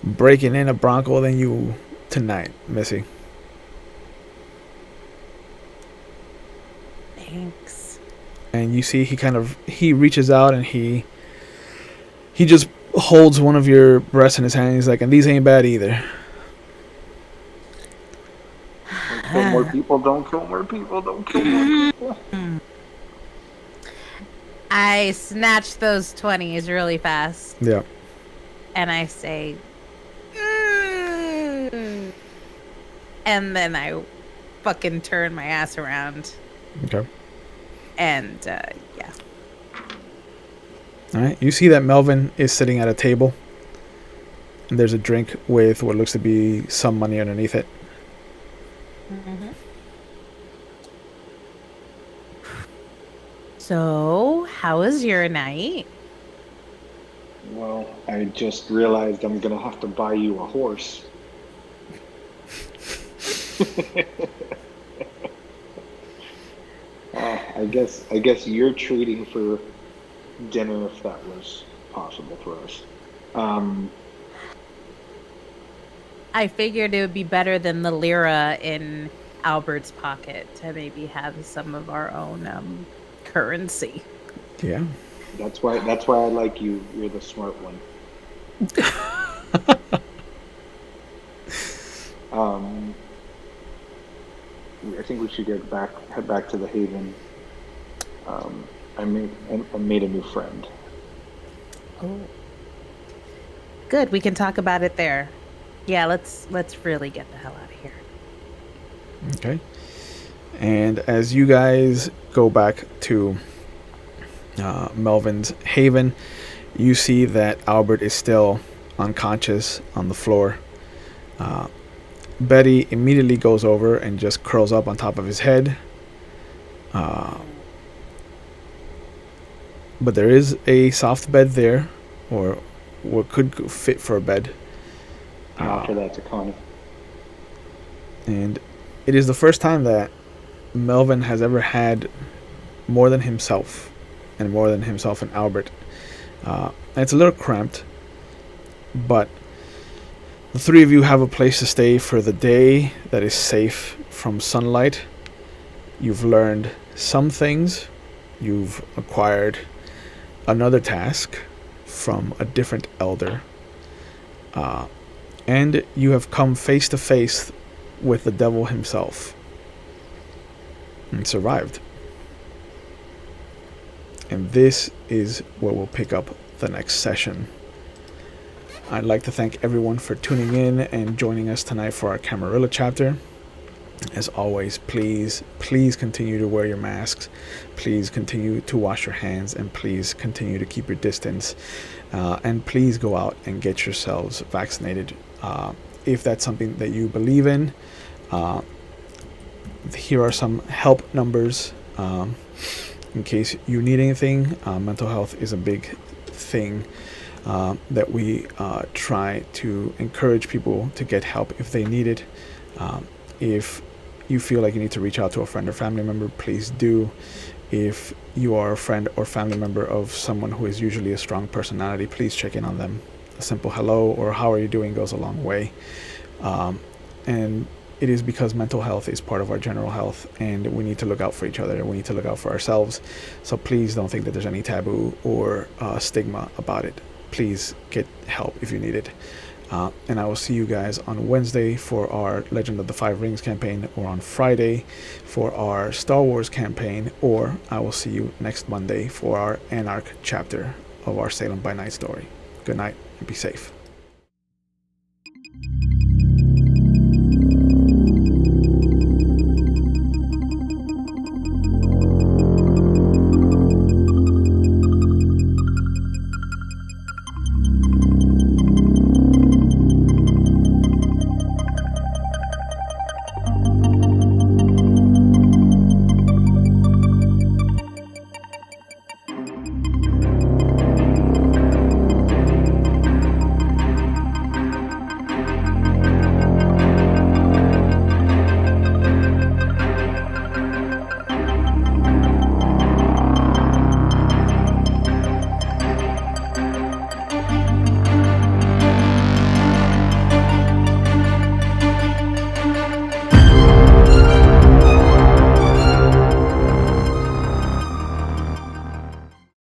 breaking in a Bronco than you tonight, Missy. Thanks. And you see he reaches out and he just holds one of your breasts in his hand. He's like, and these ain't bad either. Don't kill more people, don't kill more people, don't kill more people. I snatch those 20s really fast. Yeah. And I say, and then I fucking turn my ass around. Okay. And, yeah. All right. You see that Melvin is sitting at a table. And there's a drink with what looks to be some money underneath it. Mm-hmm. So, how was your night? Well, I just realized I'm gonna have to buy you a horse. I guess you're treating for dinner if that was possible for us. I figured it would be better than the lira in Albert's pocket to maybe have some of our own currency. Yeah. That's why I like you. You're the smart one. I think we should head back to the Haven. I made a new friend. Oh, good. We can talk about it there. Yeah, let's really get the hell out of here. Okay. And as you guys go back to Melvin's Haven, you see that Albert is still unconscious on the floor. Betty immediately goes over and just curls up on top of his head. But there is a soft bed there, or what could fit for a bed. After that's a con. And it is the first time that Melvin has ever had more than himself, and more than himself and Albert. And it's a little cramped, but the three of you have a place to stay for the day that is safe from sunlight. You've learned some things. You've acquired another task from a different elder. And you have come face to face with the devil himself and survived. And this is where we'll pick up the next session. I'd like to thank everyone for tuning in and joining us tonight for our Camarilla chapter. As always, please continue to wear your masks. Please continue to wash your hands, and please continue to keep your distance. And please go out and get yourselves vaccinated if that's something that you believe in. Here are some help numbers in case you need anything. Mental health is a big thing that we try to encourage people to get help if they need it. If you feel like you need to reach out to a friend or family member, please do. If you are a friend or family member of someone who is usually a strong personality, please check in on them. A simple hello or how are you doing goes a long way. And it is because mental health is part of our general health, and we need to look out for each other, and we need to look out for ourselves. So please don't think that there's any taboo or stigma about it. Please get help if you need it. And I will see you guys on Wednesday for our Legend of the Five Rings campaign, or on Friday for our Star Wars campaign, or I will see you next Monday for our Anarch chapter of our Salem by Night story. Good night and be safe.